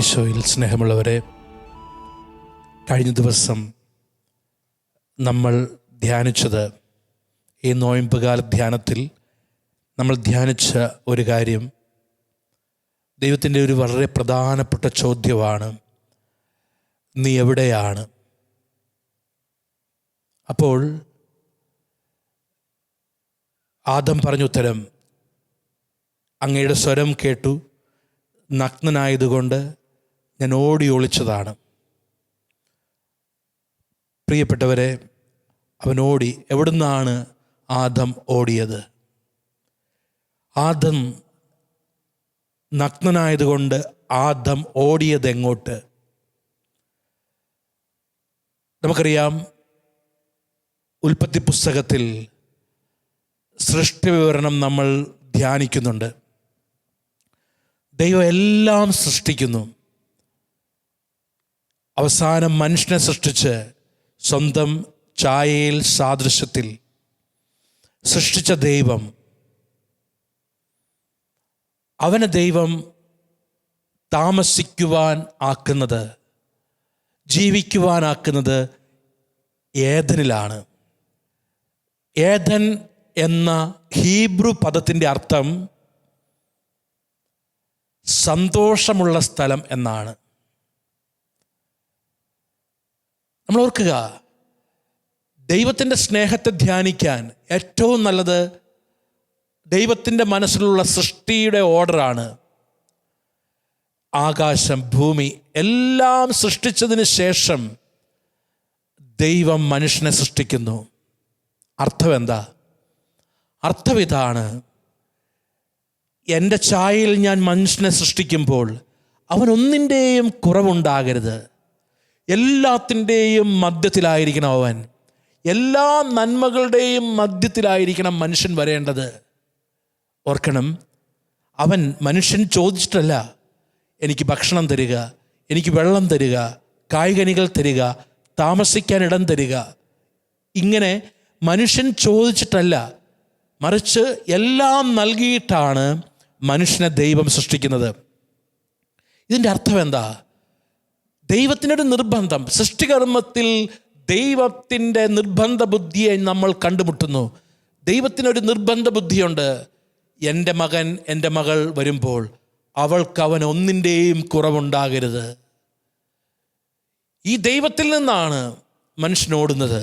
ഈശോയിൽ സ്നേഹമുള്ളവരെ, കഴിഞ്ഞ ദിവസം നമ്മൾ ധ്യാനിച്ചത്, ഈ നോയമ്പുകാല ധ്യാനത്തിൽ നമ്മൾ ധ്യാനിച്ച ഒരു കാര്യം, ദൈവത്തിൻ്റെ ഒരു വളരെ പ്രധാനപ്പെട്ട ചോദ്യമാണ്, നീ എവിടെയാണ്? അപ്പോൾ ആദം പറഞ്ഞ ഉത്തരം, അങ്ങയുടെ സ്വരം കേട്ടു, നഗ്നനായതുകൊണ്ട് ഞാൻ ഓടി ഒളിച്ചതാണ്. പ്രിയപ്പെട്ടവരെ, അവൻ ഓടി. എവിടുന്നാണ് ആദം ഓടിയത്? ആദം നഗ്നനായതുകൊണ്ട് ആദം ഓടിയത് എങ്ങോട്ട്? നമുക്കറിയാം, ഉൽപ്പത്തി പുസ്തകത്തിൽ സൃഷ്ടി വിവരണം നമ്മൾ ധ്യാനിക്കുന്നുണ്ട്. ദൈവം എല്ലാം സൃഷ്ടിക്കുന്നു. അവസാനം മനുഷ്യനെ സൃഷ്ടിച്ച് സ്വന്തം ഛായയിൽ സാദൃശ്യത്തിൽ സൃഷ്ടിച്ച ദൈവം, അവനെ ദൈവം താമസിക്കുവാൻ ആക്കുന്നത്, ജീവിക്കുവാനാക്കുന്നത് ഏദനിലാണ്. ഏദൻ എന്ന ഹീബ്രു പദത്തിൻ്റെ അർത്ഥം സന്തോഷമുള്ള സ്ഥലം എന്നാണ്. നമ്മൾ ഓർക്കുക, ദൈവത്തിൻ്റെ സ്നേഹത്തെ ധ്യാനിക്കാൻ ഏറ്റവും നല്ലത് ദൈവത്തിൻ്റെ മനസ്സിലുള്ള സൃഷ്ടിയുടെ ഓർഡറാണ്. ആകാശം, ഭൂമി എല്ലാം സൃഷ്ടിച്ചതിന് ശേഷം ദൈവം മനുഷ്യനെ സൃഷ്ടിക്കുന്നു. അർത്ഥം എന്താ? അർത്ഥം ഇതാണ്, എൻ്റെ ഛായയിൽ ഞാൻ മനുഷ്യനെ സൃഷ്ടിക്കുമ്പോൾ അവനൊന്നിൻ്റെയും കുറവുണ്ടാകരുത്. എല്ലാത്തിൻ്റെയും മധ്യത്തിലായിരിക്കണം അവൻ. എല്ലാ നന്മകളുടെയും മധ്യത്തിലായിരിക്കണം മനുഷ്യൻ വരേണ്ടത്. ഓർക്കണം, മനുഷ്യൻ ചോദിച്ചിട്ടല്ല എനിക്ക് ഭക്ഷണം തരിക, എനിക്ക് വെള്ളം തരിക, കായ്കനികൾ തരിക, താമസിക്കാൻ ഇടം തരിക. ഇങ്ങനെ മനുഷ്യൻ ചോദിച്ചിട്ടല്ല, മറിച്ച് എല്ലാം നൽകിയിട്ടാണ് മനുഷ്യനെ ദൈവം സൃഷ്ടിക്കുന്നത്. ഇതിൻ്റെ അർത്ഥം എന്താ? ദൈവത്തിനൊരു നിർബന്ധം, സൃഷ്ടികർമ്മത്തിൽ ദൈവത്തിൻ്റെ നിർബന്ധ ബുദ്ധിയെ നമ്മൾ കണ്ടുമുട്ടുന്നു. ദൈവത്തിനൊരു നിർബന്ധ ബുദ്ധിയുണ്ട്. എൻ്റെ മകൻ, എൻ്റെ മകൾ വരുമ്പോൾ അവൾക്ക് അവൻ ഒന്നിൻ്റെയും കുറവുണ്ടാകരുത്. ഈ ദൈവത്തിൽ നിന്നാണ് മനുഷ്യൻ ഓടുന്നത്.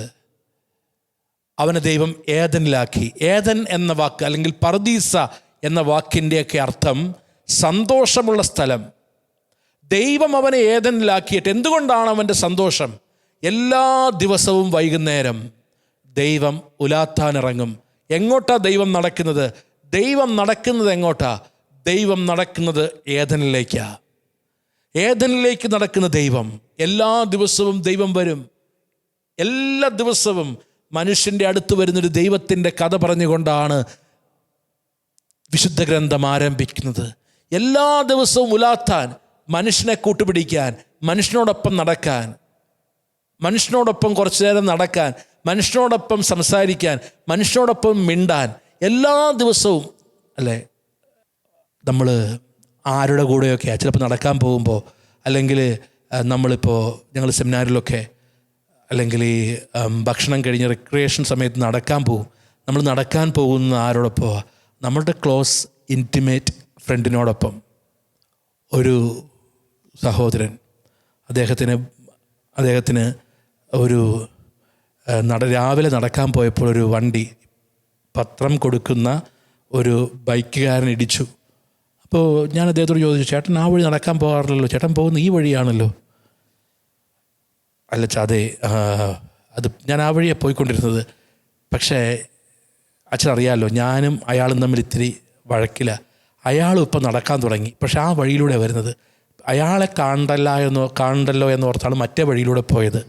അവനെ ദൈവം ഏദനിലാക്കി. ഏദൻ എന്ന വാക്ക്, അല്ലെങ്കിൽ പർദീസ എന്ന വാക്കിൻ്റെയൊക്കെ അർത്ഥം സന്തോഷമുള്ള സ്ഥലം. ദൈവം അവനെ ഏദനിലാക്കിയിട്ട് എന്തുകൊണ്ടാണ് അവൻ്റെ സന്തോഷം? എല്ലാ ദിവസവും വൈകുന്നേരം ദൈവം ഉലാത്താനിറങ്ങും. എങ്ങോട്ടാ ദൈവം നടക്കുന്നത്? ദൈവം നടക്കുന്നത് എങ്ങോട്ടാ? ദൈവം നടക്കുന്നത് ഏദനിലേക്കാ. ഏദനിലേക്ക് നടക്കുന്ന ദൈവം, എല്ലാ ദിവസവും ദൈവം വരും. എല്ലാ ദിവസവും മനുഷ്യൻ്റെ അടുത്ത് വരുന്നൊരു ദൈവത്തിൻ്റെ കഥ പറഞ്ഞുകൊണ്ടാണ് വിശുദ്ധ ഗ്രന്ഥം ആരംഭിക്കുന്നത്. എല്ലാ ദിവസവും ഉലാത്താൻ, മനുഷ്യനെ കൂട്ടുപിടിക്കാൻ, മനുഷ്യനോടൊപ്പം നടക്കാൻ, മനുഷ്യനോടൊപ്പം കുറച്ചു നേരം നടക്കാൻ, മനുഷ്യനോടൊപ്പം സംസാരിക്കാൻ, മനുഷ്യനോടൊപ്പം മിണ്ടാൻ, എല്ലാ ദിവസവും. അല്ലേ, നമ്മൾ ആരുടെ കൂടെയൊക്കെയാണ് ചിലപ്പോൾ നടക്കാൻ പോകുമ്പോൾ, അല്ലെങ്കിൽ നമ്മളിപ്പോൾ ഞങ്ങൾ സെമിനാറിലൊക്കെ, അല്ലെങ്കിൽ ഈ ഭക്ഷണം കഴിഞ്ഞ് റിക്രിയേഷൻ സമയത്ത് നടക്കാൻ പോകും. നമ്മൾ നടക്കാൻ പോകുന്ന ആരോടൊപ്പം? നമ്മളുടെ ക്ലോസ് ഇൻറ്റിമേറ്റ് ഫ്രണ്ടിനോടൊപ്പം. ഒരു സഹോദരൻ, അദ്ദേഹത്തിന് ഒരു രാവിലെ നടക്കാൻ പോയപ്പോൾ ഒരു വണ്ടി, പത്രം കൊടുക്കുന്ന ഒരു ബൈക്കുകാരൻ ഇടിച്ചു. അപ്പോൾ ഞാൻ അദ്ദേഹത്തോട് ചോദിച്ചു, ചേട്ടൻ ആ വഴി നടക്കാൻ പോകാറില്ലല്ലോ, ചേട്ടൻ പോകുന്ന ഈ വഴിയാണല്ലോ. അല്ല അതെ, അത് ഞാൻ ആ വഴിയാണ് പോയിക്കൊണ്ടിരുന്നത്. പക്ഷേ അച്ഛൻ അറിയാമല്ലോ, ഞാനും അയാളും തമ്മിൽ ഇത്തിരി വഴക്കില്ല. അയാളും ഇപ്പം നടക്കാൻ തുടങ്ങി, പക്ഷെ ആ വഴിയിലൂടെ വരുന്നത്. അയാളെ കാണണ്ടല്ലോ എന്നോർത്താണ് മറ്റേ വഴിയിലൂടെ പോയത്.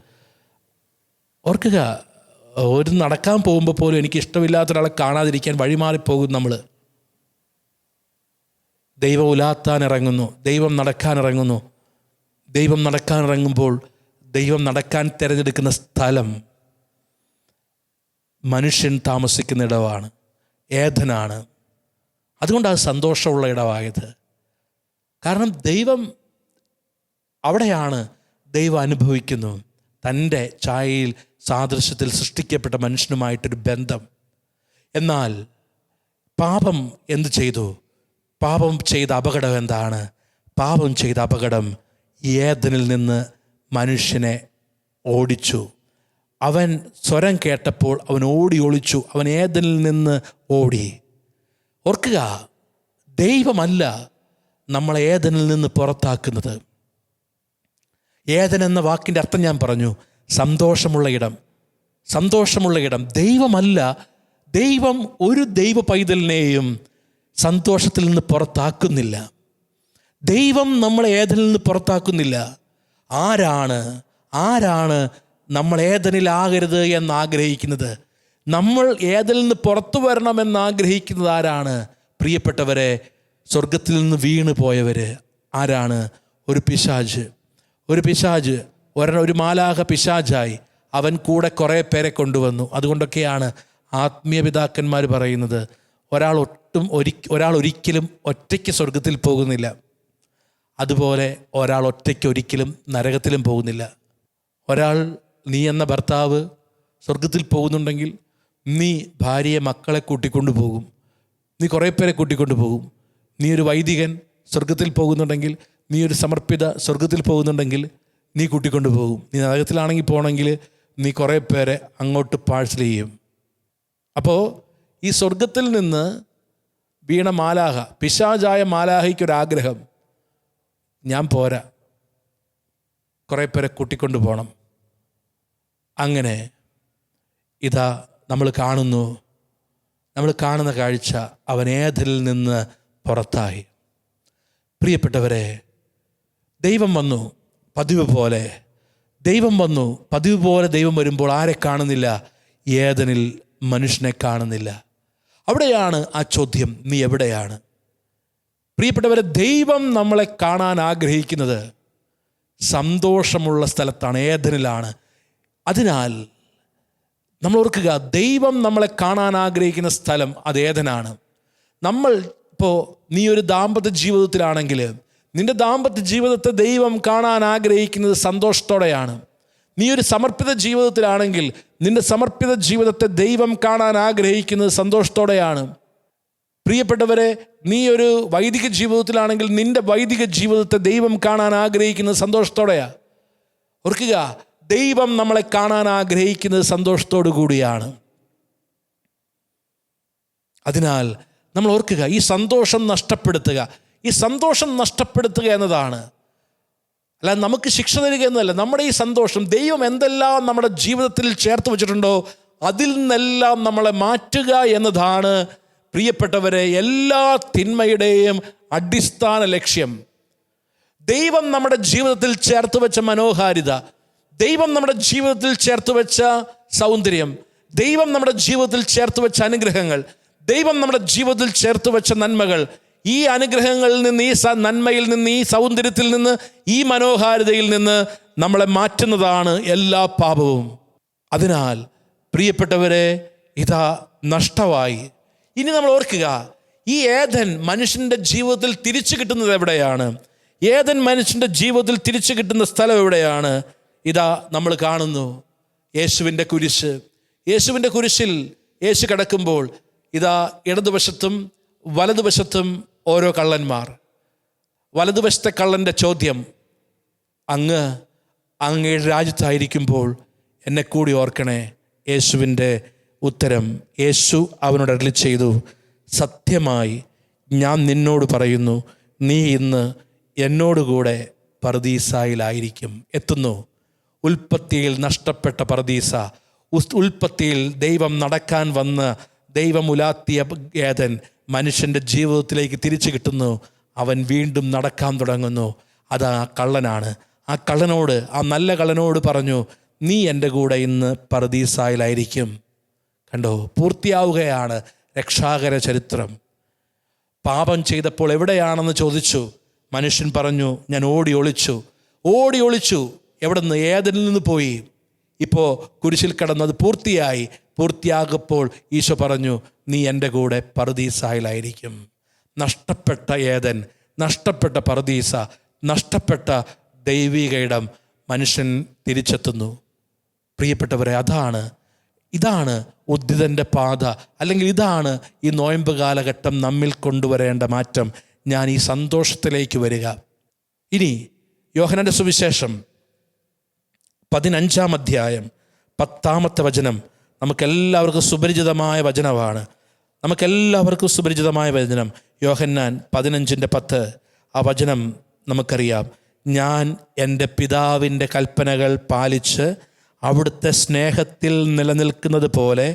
ഓർക്കുക, ഒരു നടക്കാൻ പോകുമ്പോൾ പോലും എനിക്ക് ഇഷ്ടമില്ലാത്ത ഒരാളെ കാണാതിരിക്കാൻ വഴിമാറിപ്പോകും നമ്മൾ. ദൈവം ഉലാത്താൻ ഇറങ്ങുന്നു, ദൈവം നടക്കാനിറങ്ങുന്നു. ദൈവം നടക്കാനിറങ്ങുമ്പോൾ ദൈവം നടക്കാൻ തിരഞ്ഞെടുക്കുന്ന സ്ഥലം മനുഷ്യൻ താമസിക്കുന്ന ഇടമാണ്, ഏദനാണ്. അതുകൊണ്ട് അത് സന്തോഷമുള്ള ഇടമായത്. കാരണം ദൈവം അവിടെയാണ് ദൈവം അനുഭവിക്കുന്നു തൻ്റെ ഛായയിൽ സാദൃശ്യത്തിൽ സൃഷ്ടിക്കപ്പെട്ട മനുഷ്യനുമായിട്ടൊരു ബന്ധം. എന്നാൽ പാപം എന്തു ചെയ്തു? പാപം ചെയ്ത അപകടം എന്താണ്? പാപം ചെയ്ത അപകടം ഏദനിൽ നിന്ന് മനുഷ്യനെ ഓടിച്ചു. അവൻ സ്വരം കേട്ടപ്പോൾ അവൻ ഓടി ഒളിച്ചു. അവൻ ഏദനിൽ നിന്ന് ഓടി. ഓർക്കുക, ദൈവമല്ല നമ്മളെ ഏദനിൽ നിന്ന് പുറത്താക്കുന്നത്. ഏദൻ എന്ന വാക്കിൻ്റെ അർത്ഥം ഞാൻ പറഞ്ഞു, സന്തോഷമുള്ള ഇടം. സന്തോഷമുള്ള ഇടം. ദൈവമല്ല. ദൈവം ഒരു ദൈവ പൈതലിനെയും സന്തോഷത്തിൽ നിന്ന് പുറത്താക്കുന്നില്ല. ദൈവം നമ്മളെ ഏദനിൽ നിന്ന് പുറത്താക്കുന്നില്ല. ആരാണ് നമ്മൾ ഏദനിലാകരുത് എന്നാഗ്രഹിക്കുന്നത്? നമ്മൾ ഏദനിൽ നിന്ന് പുറത്തു വരണമെന്നാഗ്രഹിക്കുന്നത് ആരാണ്? പ്രിയപ്പെട്ടവരെ, സ്വർഗത്തിൽ നിന്ന് വീണ് പോയവർ. ആരാണ്? ഒരു പിശാച്. ഒരു മാലാഖ പിശാചായി അവൻ കൂടെ കുറേ പേരെ കൊണ്ടുവന്നു. അതുകൊണ്ടൊക്കെയാണ് ആത്മീയ പിതാക്കന്മാർ പറയുന്നത്, ഒരാൾ ഒരിക്കലും ഒറ്റയ്ക്ക് സ്വർഗത്തിൽ പോകുന്നില്ല. അതുപോലെ ഒരാൾ ഒറ്റയ്ക്ക് ഒരിക്കലും നരകത്തിലും പോകുന്നില്ല. നീ എന്ന ഭർത്താവ് സ്വർഗത്തിൽ പോകുന്നുണ്ടെങ്കിൽ നീ ഭാര്യയെ മക്കളെ കൂട്ടിക്കൊണ്ടു പോകും. നീ കുറേ പേരെ കൂട്ടിക്കൊണ്ടു പോകും. നീ ഒരു വൈദികൻ സ്വർഗത്തിൽ പോകുന്നുണ്ടെങ്കിൽ, നീ ഒരു സമർപ്പിത സ്വർഗത്തിൽ പോകുന്നുണ്ടെങ്കിൽ നീ കൂട്ടിക്കൊണ്ടു പോകും. നീ നരകത്തിലാണെങ്കിൽ പോകണമെങ്കിൽ നീ കുറേ പേരെ അങ്ങോട്ട് പാഴ്സൽ ചെയ്യും. അപ്പോൾ ഈ സ്വർഗത്തിൽ നിന്ന് വീണ മാലാഹ, പിശാചായ മാലാഹയ്ക്കൊരാഗ്രഹം, ഞാൻ പോരാ, കുറേ പേരെ കൂട്ടിക്കൊണ്ടു പോകണം. അങ്ങനെ ഇതാ നമ്മൾ കാണുന്ന കാഴ്ച, അവൻ ഏദനിൽ നിന്ന് പുറത്തായി. പ്രിയപ്പെട്ടവരെ, ദൈവം വന്നു പതിവ് പോലെ. ദൈവം വരുമ്പോൾ ആരെ കാണുന്നില്ല? ഏദനിൽ മനുഷ്യനെ കാണുന്നില്ല. അവിടെയാണ് ആ ചോദ്യം, നീ എവിടെയാണ്? പ്രിയപ്പെട്ടവരെ, ദൈവം നമ്മളെ കാണാൻ ആഗ്രഹിക്കുന്നത് സന്തോഷമുള്ള സ്ഥലത്താണ്, ഏദനിലാണ്. അതിനാൽ നമ്മൾ ഓർക്കുക, ദൈവം നമ്മളെ കാണാൻ ആഗ്രഹിക്കുന്ന സ്ഥലം അത് ഏദനാണ്. നീ ഒരു ദാമ്പത്യ ജീവിതത്തിലാണെങ്കിൽ നിന്റെ ദാമ്പത്യ ജീവിതത്തെ ദൈവം കാണാൻ ആഗ്രഹിക്കുന്നത് സന്തോഷത്തോടെയാണ്. നീ ഒരു സമർപ്പിത ജീവിതത്തിലാണെങ്കിൽ നിന്റെ സമർപ്പിത ജീവിതത്തെ ദൈവം കാണാൻ ആഗ്രഹിക്കുന്നത് സന്തോഷത്തോടെയാണ്. പ്രിയപ്പെട്ടവരെ, നീ ഒരു വൈദിക ജീവിതത്തിലാണെങ്കിൽ നിന്റെ വൈദിക ജീവിതത്തെ ദൈവം കാണാൻ ആഗ്രഹിക്കുന്നത് സന്തോഷത്തോടെയാണ്. ഓർക്കുക, ദൈവം നമ്മളെ കാണാൻ ആഗ്രഹിക്കുന്നത് സന്തോഷത്തോടു കൂടിയാണ്. അതിനാൽ നമ്മൾ ഓർക്കുക, ഈ സന്തോഷം നഷ്ടപ്പെടുത്തുക എന്നതാണ്. അല്ല, നമുക്ക് ശിക്ഷ തരിക എന്നല്ല. നമ്മുടെ ഈ സന്തോഷം, ദൈവം എന്തെല്ലാം നമ്മുടെ ജീവിതത്തിൽ ചേർത്ത് വെച്ചിട്ടുണ്ടോ അതിൽ നിന്നെല്ലാം നമ്മളെ മാറ്റുക എന്നതാണ് പ്രിയപ്പെട്ടവരെ എല്ലാ തിന്മയുടെയും അടിസ്ഥാന ലക്ഷ്യം. ദൈവം നമ്മുടെ ജീവിതത്തിൽ ചേർത്ത് വെച്ച മനോഹാരിത, ദൈവം നമ്മുടെ ജീവിതത്തിൽ ചേർത്ത് വെച്ച സൗന്ദര്യം, ദൈവം നമ്മുടെ ജീവിതത്തിൽ ചേർത്ത് വെച്ച അനുഗ്രഹങ്ങൾ, ദൈവം നമ്മുടെ ജീവിതത്തിൽ ചേർത്ത് വെച്ച നന്മകൾ, ഈ അനുഗ്രഹങ്ങളിൽ നിന്ന്, ഈ നന്മയിൽ നിന്ന്, ഈ സൗന്ദര്യത്തിൽ നിന്ന്, ഈ മനോഹാരിതയിൽ നിന്ന് നമ്മളെ മാറ്റുന്നതാണ് എല്ലാ പാപവും. അതിനാൽ പ്രിയപ്പെട്ടവരെ, ഇതാ നഷ്ടമായി. ഇനി നമ്മൾ ഓർക്കുക, ഈ ഏദൻ മനുഷ്യൻ്റെ ജീവിതത്തിൽ തിരിച്ചു കിട്ടുന്നത് എവിടെയാണ്? ഏദൻ മനുഷ്യൻ്റെ ജീവിതത്തിൽ തിരിച്ചു കിട്ടുന്ന സ്ഥലം എവിടെയാണ്? ഇതാ നമ്മൾ കാണുന്നു യേശുവിൻ്റെ കുരിശ്. യേശുവിൻ്റെ കുരിശിൽ യേശു കിടക്കുമ്പോൾ ഇതാ ഇടതുവശത്തും വലതുവശത്തും ഓരോ കള്ളന്മാർ. വലതുവശത്തെ കള്ളൻ്റെ ചോദ്യം, അങ്ങയുടെ രാജ്യത്തായിരിക്കുമ്പോൾ എന്നെ കൂടി ഓർക്കണേ. യേശുവിൻ്റെ ഉത്തരം, യേശു അവനോട് അരുളി ചെയ്തു, സത്യമായി ഞാൻ നിന്നോട് പറയുന്നു, നീ ഇന്ന് എന്നോടുകൂടെ പറുദീസായിലായിരിക്കും. എത്തുന്നു ഉൽപ്പത്തിയിൽ നഷ്ടപ്പെട്ട പറുദീസ. ഉൽപ്പത്തിയിൽ ദൈവം നടക്കാൻ വന്ന് ദൈവം ഉലാത്തിയ ഏദൻ മനുഷ്യൻ്റെ ജീവിതത്തിലേക്ക് തിരിച്ചു കിട്ടുന്നു. അവൻ വീണ്ടും നടക്കാൻ തുടങ്ങുന്നു. അത് ആ കള്ളനാണ്. ആ നല്ല കള്ളനോട് പറഞ്ഞു, നീ എൻ്റെ കൂടെ ഇന്ന് പറുദീസായിലായിരിക്കും. കണ്ടോ, പൂർത്തിയാവുകയാണ് രക്ഷാകര ചരിത്രം. പാപം ചെയ്തപ്പോൾ എവിടെയാണെന്ന് ചോദിച്ചു. മനുഷ്യൻ പറഞ്ഞു, ഞാൻ ഓടി ഒളിച്ചു. എവിടെ നിന്ന്? ഏദനിൽ നിന്ന് പോയി. ഇപ്പോൾ കുരിശിൽ കിടന്നത് പൂർത്തിയാകപ്പോൾ ഈശോ പറഞ്ഞു, നീ എൻ്റെ കൂടെ പറുദീസായിലായിരിക്കും. നഷ്ടപ്പെട്ട ഏദൻ, നഷ്ടപ്പെട്ട പറുദീസ, നഷ്ടപ്പെട്ട ദൈവിക ഇടം മനുഷ്യൻ തിരിച്ചെത്തുന്നു. പ്രിയപ്പെട്ടവരെ, ഇതാണ് ഉദ്ധിതൻ്റെ പാത, അല്ലെങ്കിൽ ഇതാണ് ഈ നോയമ്പ് കാലഘട്ടം നമ്മിൽ കൊണ്ടുവരേണ്ട മാറ്റം. ഞാൻ ഈ സന്തോഷത്തിലേക്ക് വരിക. ഇനി യോഹന്നാന്റെ സുവിശേഷം 15-ാം അധ്യായം 10-ാമത്തെ വചനം നമുക്കെല്ലാവർക്കും സുപരിചിതമായ വചനമാണ്. നമുക്കെല്ലാവർക്കും സുപരിചിതമായ വചനം യോഹന്നാൻ 15:10. ആ വചനം നമുക്കറിയാം. ഞാൻ എൻ്റെ പിതാവിൻ്റെ കൽപ്പനകൾ പാലിച്ച് അവിടുത്തെ സ്നേഹത്തിൽ നിലനിൽക്കുന്നത് പോലെ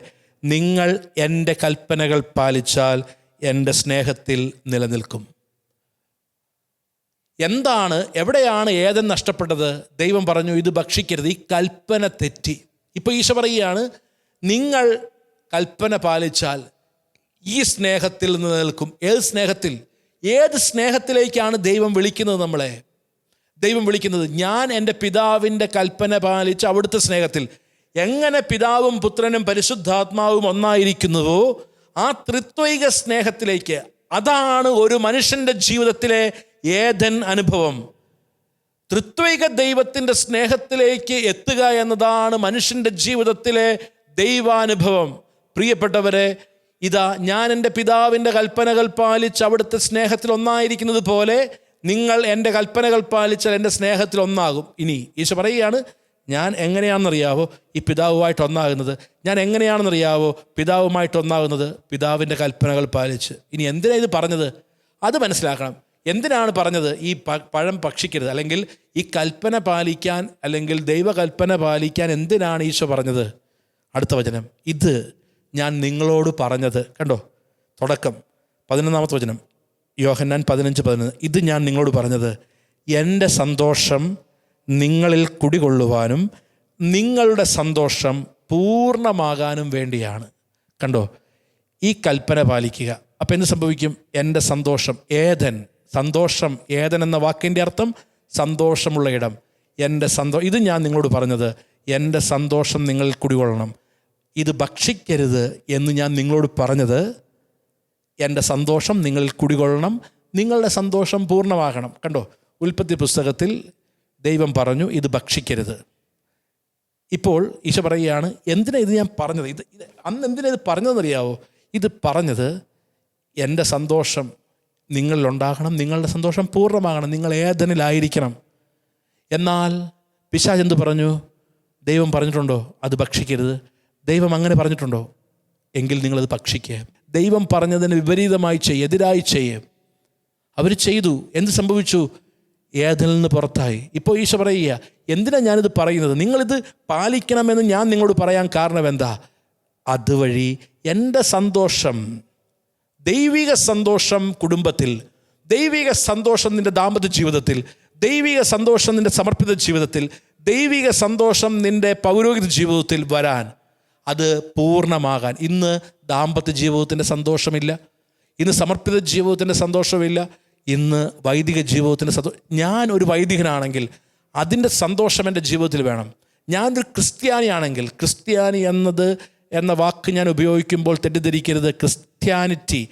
നിങ്ങൾ എൻ്റെ കൽപ്പനകൾ പാലിച്ചാൽ എൻ്റെ സ്നേഹത്തിൽ നിലനിൽക്കും. എവിടെയാണ് ഏദൻ നഷ്ടപ്പെട്ടത്? ദൈവം പറഞ്ഞു, ഇത് ഭക്ഷിക്കരുത്, ഈ കൽപ്പന തെറ്റി. ഇപ്പോൾ ഈശോ പറയുകയാണ്, നിങ്ങൾ കൽപ്പന പാലിച്ചാൽ ഈ സ്നേഹത്തിൽ നിലനിൽക്കും. ഏത് സ്നേഹത്തിലേക്കാണ് ദൈവം വിളിക്കുന്നത്? നമ്മളെ ദൈവം വിളിക്കുന്നത് ഞാൻ എൻ്റെ പിതാവിൻ്റെ കൽപ്പന പാലിച്ച് അവിടുത്തെ സ്നേഹത്തിൽ. എങ്ങനെ പിതാവും പുത്രനും പരിശുദ്ധാത്മാവും ഒന്നായിരിക്കുന്നുവോ ആ ത്രിത്വൈക സ്നേഹത്തിലേക്ക്. അതാണ് ഒരു മനുഷ്യൻ്റെ ജീവിതത്തിലെ ഏദൻ അനുഭവം. ത്രിത്വൈക ദൈവത്തിൻ്റെ സ്നേഹത്തിലേക്ക് എത്തുക എന്നതാണ് മനുഷ്യൻ്റെ ജീവിതത്തിലെ ദൈവാനുഭവം. പ്രിയപ്പെട്ടവരെ, ഞാൻ എൻ്റെ പിതാവിൻ്റെ കൽപ്പനകൾ പാലിച്ച് അവിടുത്തെ സ്നേഹത്തിൽ ഒന്നായിരിക്കുന്നത് പോലെ നിങ്ങൾ എൻ്റെ കൽപ്പനകൾ പാലിച്ചാൽ എൻ്റെ സ്നേഹത്തിൽ ഒന്നാകും. ഇനി ഈശോ പറയുകയാണ്, ഞാൻ എങ്ങനെയാണെന്നറിയാവോ ഈ പിതാവുമായിട്ട് ഒന്നാകുന്നത്? ഞാൻ എങ്ങനെയാണെന്നറിയാവോ പിതാവുമായിട്ട് ഒന്നാകുന്നത്? പിതാവിൻ്റെ കൽപ്പനകൾ പാലിച്ച്. ഇനി എന്തിനാണ് ഇത് പറഞ്ഞത്? അത് മനസ്സിലാക്കണം. എന്തിനാണ് പറഞ്ഞത് ഈ പഴം ഭക്ഷിക്കരുത്, അല്ലെങ്കിൽ ഈ കൽപ്പന പാലിക്കാൻ, അല്ലെങ്കിൽ ദൈവകൽപ്പന പാലിക്കാൻ എന്തിനാണ് ഈശോ പറഞ്ഞത്? അടുത്ത വചനം, ഇത് ഞാൻ നിങ്ങളോട് പറഞ്ഞത്. കണ്ടോ, തുടക്കം 11-ാമത്തെ വചനം യോഹന്നാൻ 15:11. ഇത് ഞാൻ നിങ്ങളോട് പറഞ്ഞത് എൻ്റെ സന്തോഷം നിങ്ങളിൽ കുടികൊള്ളുവാനും നിങ്ങളുടെ സന്തോഷം പൂർണ്ണമാകാനും വേണ്ടിയാണ്. കണ്ടോ, ഈ കൽപ്പന പാലിക്കുക. അപ്പം എന്ത് സംഭവിക്കും? എൻ്റെ സന്തോഷം, ഏദൻ എന്ന വാക്കിൻ്റെ അർത്ഥം സന്തോഷമുള്ള ഇടം. ഇത് ഞാൻ നിങ്ങളോട് പറഞ്ഞത് എൻ്റെ സന്തോഷം നിങ്ങളിൽ കുടികൊള്ളണം. ഇത് ഭക്ഷിക്കരുത് എന്ന് ഞാൻ നിങ്ങളോട് പറഞ്ഞത് എൻ്റെ സന്തോഷം നിങ്ങളിൽ കുടികൊള്ളണം, നിങ്ങളുടെ സന്തോഷം പൂർണ്ണമാകണം. കണ്ടോ, ഉൽപ്പത്തി പുസ്തകത്തിൽ ദൈവം പറഞ്ഞു ഇത് ഭക്ഷിക്കരുത്. ഇപ്പോൾ ഈശോ പറയുകയാണ്, എന്തിനാ ഇത് ഞാൻ പറഞ്ഞത്? അന്ന് എന്തിനാ ഇത് പറഞ്ഞതെന്നറിയാവോ? ഇത് പറഞ്ഞത് എൻ്റെ സന്തോഷം നിങ്ങളിലുണ്ടാകണം, നിങ്ങളുടെ സന്തോഷം പൂർണ്ണമാകണം, നിങ്ങൾ ഏദനിലായിരിക്കണം. എന്നാൽ പിശാച് എന്ത് പറഞ്ഞു? ദൈവം പറഞ്ഞിട്ടുണ്ടോ അത് ഭക്ഷിക്കരുത്? ദൈവം അങ്ങനെ പറഞ്ഞിട്ടുണ്ടോ? എങ്കിൽ നിങ്ങളത് ഭക്ഷിക്കുക. ദൈവം പറഞ്ഞതിന് വിപരീതമായി എതിരായി അവർ ചെയ്തു. എന്ത് സംഭവിച്ചു? ഏദനിൽ നിന്ന് പുറത്തായി. ഇപ്പോൾ ഈശോ പറയുക, എന്തിനാ ഞാനിത് പറയുന്നത്? നിങ്ങളിത് പാലിക്കണമെന്ന് ഞാൻ നിങ്ങളോട് പറയാൻ കാരണം എന്താ? അതുവഴി എൻ്റെ സന്തോഷം, ദൈവിക സന്തോഷം കുടുംബത്തിൽ, ദൈവിക സന്തോഷം നിൻ്റെ ദാമ്പത്യ ജീവിതത്തിൽ, ദൈവിക സന്തോഷം നിൻ്റെ സമർപ്പിത ജീവിതത്തിൽ, ദൈവിക സന്തോഷം നിൻ്റെ പൗരോഹിത ജീവിതത്തിൽ വരാൻ, അത് പൂർണ്ണമാകാൻ. ഇന്ന് ദാമ്പത്യ ജീവിതത്തിൻ്റെ സന്തോഷമില്ല, ഇന്ന് സമർപ്പിത ജീവിതത്തിൻ്റെ സന്തോഷമില്ല, ഇന്ന് വൈദിക ജീവിതത്തിൻ്റെ ഞാൻ ഒരു വൈദികനാണെങ്കിൽ അതിൻ്റെ സന്തോഷം എൻ്റെ ജീവിതത്തിൽ വേണം. ഞാനൊരു ക്രിസ്ത്യാനിയാണെങ്കിൽ, ക്രിസ്ത്യാനി എന്ന വാക്ക് ഞാൻ ഉപയോഗിക്കുമ്പോൾ തെറ്റിദ്ധരിക്കരുത്. Christianity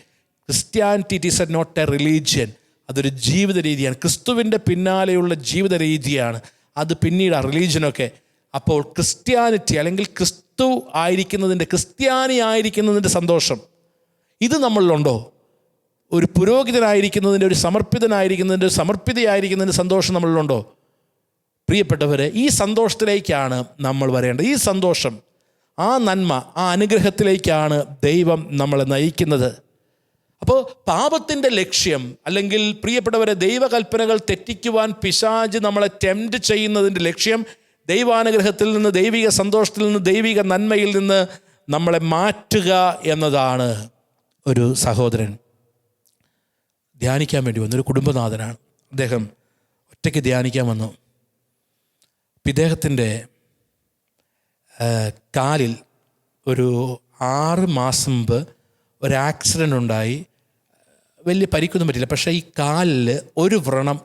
it is not a religion. അതൊരു ജീവിത രീതിയാണ്. ക്രിസ്തുവിൻ്റെ പിന്നാലെയുള്ള ജീവിത രീതിയാണ് അത്. പിന്നീട് ആ റിലീജിയനൊക്കെ. അപ്പോൾ ക്രിസ്ത്യാനിറ്റി അല്ലെങ്കിൽ ക്രിസ്തു ആയിരിക്കുന്നതിൻ്റെ, ക്രിസ്ത്യാനി ആയിരിക്കുന്നതിൻ്റെ സന്തോഷം ഇത് നമ്മളിലുണ്ടോ? ഒരു പുരോഹിതനായിരിക്കുന്നതിൻ്റെ, ഒരു സമർപ്പിതനായിരിക്കുന്നതിൻ്റെ, ഒരു സമർപ്പിതയായിരിക്കുന്നതിൻ്റെ സന്തോഷം നമ്മളിലുണ്ടോ? പ്രിയപ്പെട്ടവരെ, ഈ സന്തോഷത്തിലേക്കാണ് നമ്മൾ വരേണ്ടത്. ഈ സന്തോഷം, ആ നന്മ, ആ അനുഗ്രഹത്തിലേക്കാണ് ദൈവം നമ്മളെ നയിക്കുന്നത്. അപ്പോൾ പാപത്തിൻ്റെ ലക്ഷ്യം, അല്ലെങ്കിൽ പ്രിയപ്പെട്ടവരെ ദൈവകൽപ്പനകൾ തെറ്റിക്കുവാൻ പിശാച് നമ്മളെ ടെംപ്റ്റ് ചെയ്യുന്നതിൻ്റെ ലക്ഷ്യം ദൈവാനുഗ്രഹത്തിൽ നിന്ന്, ദൈവിക സന്തോഷത്തിൽ നിന്ന്, ദൈവിക നന്മയിൽ നിന്ന് നമ്മളെ മാറ്റുക എന്നതാണ്. ഒരു സഹോദരൻ ധ്യാനിക്കാൻ വേണ്ടി വന്നു. ഒരു കുടുംബനാഥനാണ്. അദ്ദേഹം ഒറ്റയ്ക്ക് ധ്യാനിക്കാൻ വന്നു. ഇദ്ദേഹത്തിൻ്റെ കാലിൽ ഒരു 6 മാസം മുമ്പ് ഒരു ആക്സിഡൻ്റ് ഉണ്ടായി. വലിയ പരിക്കൊന്നും പറ്റില്ല. പക്ഷേ ഈ കാലിൽ ഒരു വ്രണം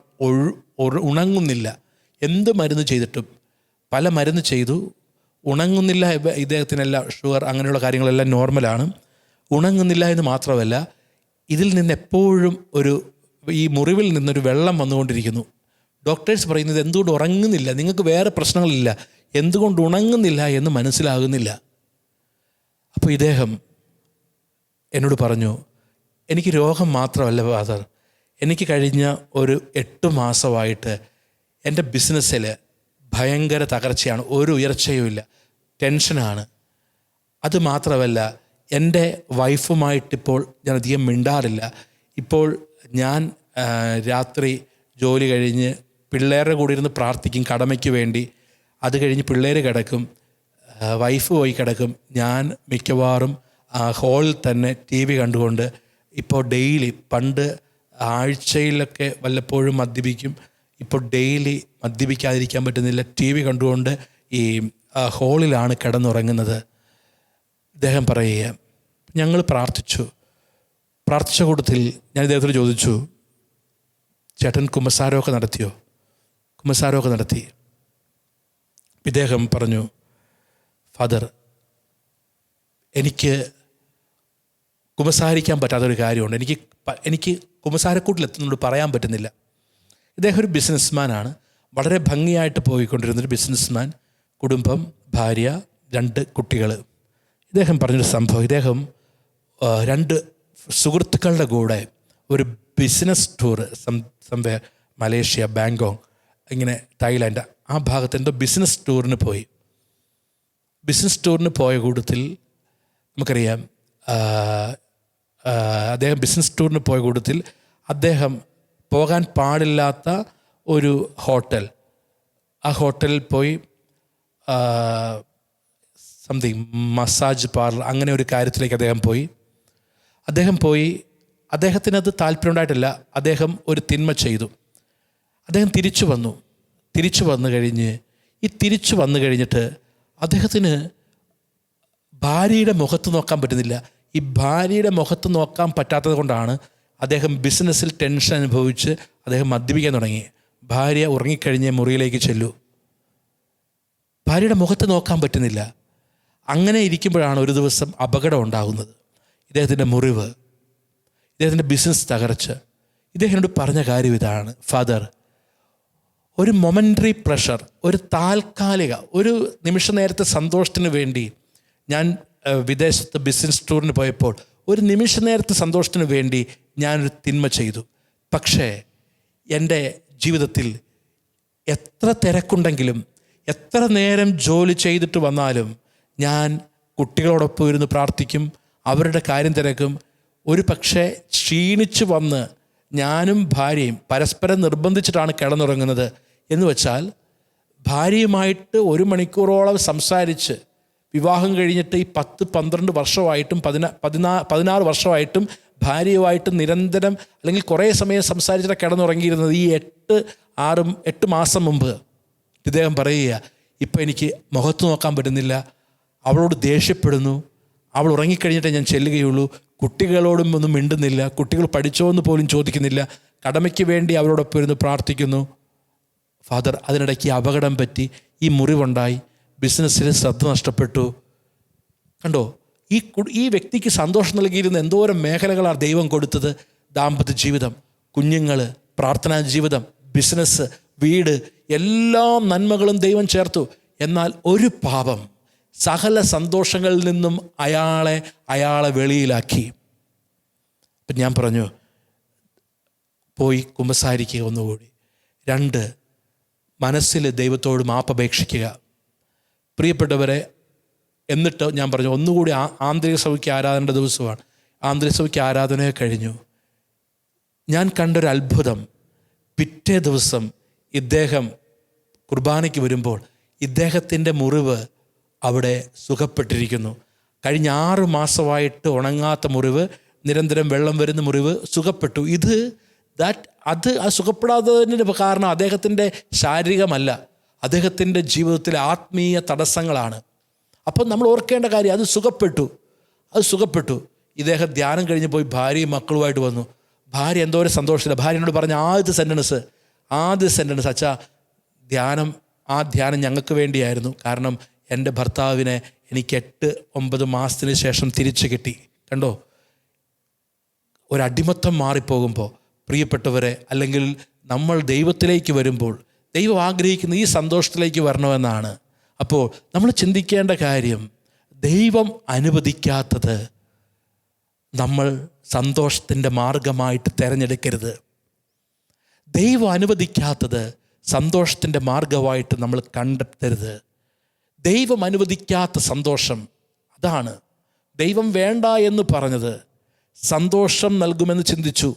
ഉണങ്ങുന്നില്ല. എന്ത് മരുന്ന് ചെയ്തിട്ടും, പല മരുന്ന് ചെയ്തു, ഉണങ്ങുന്നില്ല. ഇദ്ദേഹത്തിനെല്ലാം ഷുഗർ അങ്ങനെയുള്ള കാര്യങ്ങളെല്ലാം നോർമലാണ്. ഉണങ്ങുന്നില്ല എന്ന് മാത്രമല്ല, ഇതിൽ നിന്ന് എപ്പോഴും ഈ മുറിവിൽ നിന്നൊരു വെള്ളം വന്നുകൊണ്ടിരിക്കുന്നു. ഡോക്ടേഴ്സ് പറയുന്നത് എന്തുകൊണ്ട് ഉറങ്ങുന്നില്ല, നിങ്ങൾക്ക് വേറെ പ്രശ്നങ്ങളില്ല, എന്തുകൊണ്ട് ഉണങ്ങുന്നില്ല എന്ന് മനസ്സിലാകുന്നില്ല. അപ്പോൾ ഇദ്ദേഹം എന്നോട് പറഞ്ഞു, എനിക്ക് രോഗം മാത്രമല്ല ഫാദർ, എനിക്ക് കഴിഞ്ഞ ഒരു 8 മാസമായിട്ട് എൻ്റെ ബിസിനസ്സിൽ ഭയങ്കര തകർച്ചയാണ്, ഒരു ഉയർച്ചയുമില്ല, ടെൻഷനാണ്. അതുമാത്രമല്ല, എൻ്റെ വൈഫുമായിട്ടിപ്പോൾ ഞാൻ അധികം മിണ്ടാറില്ല. ഇപ്പോൾ ഞാൻ രാത്രി ജോലി കഴിഞ്ഞ് പിള്ളേരുടെ കൂടെ ഇരുന്ന് പ്രാർത്ഥിക്കും കടമയ്ക്ക് വേണ്ടി. അത് കഴിഞ്ഞ് പിള്ളേർ കിടക്കും, വൈഫ് പോയി കിടക്കും. ഞാൻ മിക്കവാറും ഹോളിൽ തന്നെ TV കണ്ടുകൊണ്ട് ഇപ്പോൾ ഡെയിലി, പണ്ട് ആഴ്ചയിലൊക്കെ വല്ലപ്പോഴും മദ്യപിക്കും, ഇപ്പോൾ ഡെയിലി മദ്യപിക്കാതിരിക്കാൻ പറ്റുന്നില്ല. TV കണ്ടുകൊണ്ട് ഈ ഹോളിലാണ് കിടന്നുറങ്ങുന്നത്. ഇദ്ദേഹം പറയുക, ഞങ്ങൾ പ്രാർത്ഥിച്ച കൂട്ടത്തിൽ ഞാൻ ഇദ്ദേഹത്തോട് ചോദിച്ചു, ചേട്ടൻ കുമ്പസാരമൊക്കെ നടത്തിയോ? കുമ്പസാരമൊക്കെ നടത്തി. ഇദ്ദേഹം പറഞ്ഞു, ഫാദർ, എനിക്ക് കുമ്പസാരിക്കാൻ പറ്റാത്തൊരു കാര്യമുണ്ട്, എനിക്ക് കുമ്പസാരക്കൂട്ടിലെത്തുന്നതുകൊണ്ട് പറയാൻ പറ്റുന്നില്ല. ഇദ്ദേഹം ഒരു ബിസിനസ്മാനാണ്, വളരെ ഭംഗിയായിട്ട് പോയിക്കൊണ്ടിരുന്നൊരു ബിസിനസ്മാൻ, കുടുംബം, ഭാര്യ, 2 കുട്ടികൾ. ഇദ്ദേഹം പറഞ്ഞൊരു സംഭവം, ഇദ്ദേഹം 2 സുഹൃത്തുക്കളുടെ കൂടെ ഒരു ബിസിനസ് ടൂർ, മലേഷ്യ, ബാങ്കോക്ക്, ഇങ്ങനെ തായ്ലാൻഡ് ആ ഭാഗത്ത് എന്തോ ബിസിനസ് ടൂറിന് പോയി. ബിസിനസ് ടൂറിന് പോയ കൂട്ടത്തിൽ നമുക്കറിയാം, അദ്ദേഹം ബിസിനസ് ടൂറിന് പോയ കൂട്ടത്തിൽ അദ്ദേഹം പോകാൻ പാടില്ലാത്ത ഒരു ഹോട്ടൽ, ആ ഹോട്ടലിൽ പോയി സംതിങ് മസാജ് പാർലർ, അങ്ങനെ ഒരു കാര്യത്തിലേക്ക് അദ്ദേഹം പോയി. അദ്ദേഹത്തിനത് താല്പര്യമുണ്ടായിട്ടില്ല. അദ്ദേഹം ഒരു തിന്മ ചെയ്തു. അദ്ദേഹം തിരിച്ചു വന്നു കഴിഞ്ഞിട്ട് അദ്ദേഹത്തിന് ഭാര്യയുടെ മുഖത്ത് നോക്കാൻ പറ്റുന്നില്ല. ഈ ഭാര്യയുടെ മുഖത്ത് നോക്കാൻ പറ്റാത്തത് കൊണ്ടാണ് അദ്ദേഹം ബിസിനസ്സിൽ ടെൻഷൻ അനുഭവിച്ച് അദ്ദേഹം മദ്യപിക്കാൻ തുടങ്ങി. ഭാര്യ ഉറങ്ങിക്കഴിഞ്ഞ് മുറിയിലേക്ക് ചെല്ലൂ, ഭാര്യയുടെ മുഖത്ത് നോക്കാൻ പറ്റുന്നില്ല. അങ്ങനെ ഇരിക്കുമ്പോഴാണ് ഒരു ദിവസം അപകടം ഉണ്ടാകുന്നത്. ഇദ്ദേഹത്തിൻ്റെ മുറിവ്, ഇദ്ദേഹത്തിൻ്റെ ബിസിനസ് തകർച്ച. ഇദ്ദേഹം എന്നോട് പറഞ്ഞ കാര്യം ഇതാണ്, ഫാദർ, ഒരു മൊമെൻ്ററി പ്രഷർ, ഒരു താൽക്കാലിക, ഒരു നിമിഷ നേരത്തെ സന്തോഷത്തിന് വേണ്ടി ഞാൻ വിദേശത്ത് ബിസിനസ് ടൂറിന് പോയപ്പോൾ ഒരു നിമിഷ നേരത്തെ സന്തോഷത്തിന് വേണ്ടി ഞാനൊരു തിന്മ ചെയ്തു. പക്ഷേ എൻ്റെ ജീവിതത്തിൽ എത്ര തിരക്കുണ്ടെങ്കിലും, എത്ര നേരം ജോലി ചെയ്തിട്ട് വന്നാലും ഞാൻ കുട്ടികളോടൊപ്പം ഇരുന്ന് പ്രാർത്ഥിക്കും, അവരുടെ കാര്യം തിരക്കും. ഒരു പക്ഷേ ക്ഷീണിച്ച് വന്ന് ഞാനും ഭാര്യയും പരസ്പരം നിർബന്ധിച്ചിട്ടാണ് കിടന്നുറങ്ങുന്നത്. എന്ന് വെച്ചാൽ ഭാര്യയുമായിട്ട് 1 മണിക്കൂറോളം സംസാരിച്ച്, വിവാഹം കഴിഞ്ഞിട്ട് ഈ 10-12 വർഷമായിട്ടും 16 വർഷമായിട്ടും ഭാര്യയുമായിട്ട് നിരന്തരം അല്ലെങ്കിൽ കുറേ സമയം സംസാരിച്ചിട്ട് കിടന്നുറങ്ങിയിരുന്നത് ഈ 8 മാസം മുമ്പ്. ഇദ്ദേഹം പറയുക, ഇപ്പം എനിക്ക് മുഖത്ത് നോക്കാൻ പറ്റുന്നില്ല, അവളോട് ദേഷ്യപ്പെടുന്നു, അവൾ ഉറങ്ങിക്കഴിഞ്ഞിട്ടേ ഞാൻ ചെല്ലുകയുള്ളൂ, കുട്ടികളോടും ഒന്നും മിണ്ടുന്നില്ല, കുട്ടികൾ പഠിച്ചോ എന്ന് പോലും ചോദിക്കുന്നില്ല, കടമയ്ക്ക് വേണ്ടി അവരോടൊപ്പം ഇരുന്ന് പ്രാർത്ഥിക്കുന്നു. ഫാദർ, അതിനിടയ്ക്ക് അപകടം പറ്റി, ഈ മുറിവുണ്ടായി, ബിസിനസ്സിൽ ശ്രദ്ധ നഷ്ടപ്പെട്ടു. കണ്ടോ, ഈ വ്യക്തിക്ക് സന്തോഷം നൽകിയിരുന്ന എന്തോരം മേഖലകളാണ് ദൈവം കൊടുത്തത്. ദാമ്പത്യ ജീവിതം, കുഞ്ഞുങ്ങൾ, പ്രാർത്ഥനാ ജീവിതം, ബിസിനസ്, വീട്, എല്ലാ നന്മകളും ദൈവം ചേർത്തു. എന്നാൽ ഒരു പാപം സകല സന്തോഷങ്ങളിൽ നിന്നും അയാളെ വെളിയിലാക്കി. അപ്പം ഞാൻ പറഞ്ഞു, പോയി കുമ്പസാരിക്കുക ഒന്നുകൂടി. 2, മനസ്സിൽ ദൈവത്തോട് മാപ്പപേക്ഷിക്കുക. പ്രിയപ്പെട്ടവരെ, എന്നിട്ട് ഞാൻ പറഞ്ഞു, ഒന്നുകൂടി ആന്തരിക സഭയ്ക്ക് ആരാധനയുടെ ദിവസമാണ്. ആന്തരിക സഭയ്ക്ക് ആരാധനയെ കഴിഞ്ഞു. ഞാൻ കണ്ടൊരു അത്ഭുതം, പിറ്റേ ദിവസം ഇദ്ദേഹം കുർബാനയ്ക്ക് വരുമ്പോൾ ഇദ്ദേഹത്തിൻ്റെ മുറിവ് അവിടെ സുഖപ്പെട്ടിരിക്കുന്നു. കഴിഞ്ഞ 6 മാസമായിട്ട് ഉണങ്ങാത്ത മുറിവ്, നിരന്തരം വെള്ളം വരുന്ന മുറിവ് സുഖപ്പെട്ടു. അത് സുഖപ്പെടാത്തതിന് കാരണം അദ്ദേഹത്തിൻ്റെ ശാരീരികമല്ല, അദ്ദേഹത്തിൻ്റെ ജീവിതത്തിലെ ആത്മീയ തടസ്സങ്ങളാണ്. അപ്പം നമ്മൾ ഓർക്കേണ്ട കാര്യം, അത് സുഖപ്പെട്ടു. ഇദ്ദേഹം ധ്യാനം കഴിഞ്ഞ് പോയി ഭാര്യയും മക്കളുമായിട്ട് വന്നു. ഭാര്യ എന്തോരം സന്തോഷത്തില്ല. ഭാര്യ എന്നോട് പറഞ്ഞ ആദ്യ സെൻറ്റൻസ്, അച്ഛാ, ആ ധ്യാനം ഞങ്ങൾക്ക് വേണ്ടിയായിരുന്നു. കാരണം എൻ്റെ ഭർത്താവിനെ എനിക്ക് 8-9 മാസത്തിന് ശേഷം തിരിച്ചു കിട്ടി. കണ്ടോ, ഒരടിമത്തം മാറിപ്പോകുമ്പോൾ പ്രിയപ്പെട്ടവരെ, അല്ലെങ്കിൽ നമ്മൾ ദൈവത്തിലേക്ക് വരുമ്പോൾ ദൈവം ആഗ്രഹിക്കുന്ന ഈ സന്തോഷത്തിലേക്ക് വരണമെന്നാണ്. അപ്പോൾ നമ്മൾ ചിന്തിക്കേണ്ട കാര്യം, ദൈവം അനുവദിക്കാത്തത് നമ്മൾ സന്തോഷത്തിൻ്റെ മാർഗമായിട്ട് തിരഞ്ഞെടുക്കരുത്. ദൈവം അനുവദിക്കാത്തത് സന്തോഷത്തിൻ്റെ മാർഗമായിട്ട് നമ്മൾ കണ്ടെത്തരുത്. ദൈവം അനുവദിക്കാത്ത സന്തോഷം, അതാണ് ദൈവം വേണ്ട എന്ന് പറഞ്ഞത്. സന്തോഷം നൽകുമെന്ന് ചിന്തിച്ചു,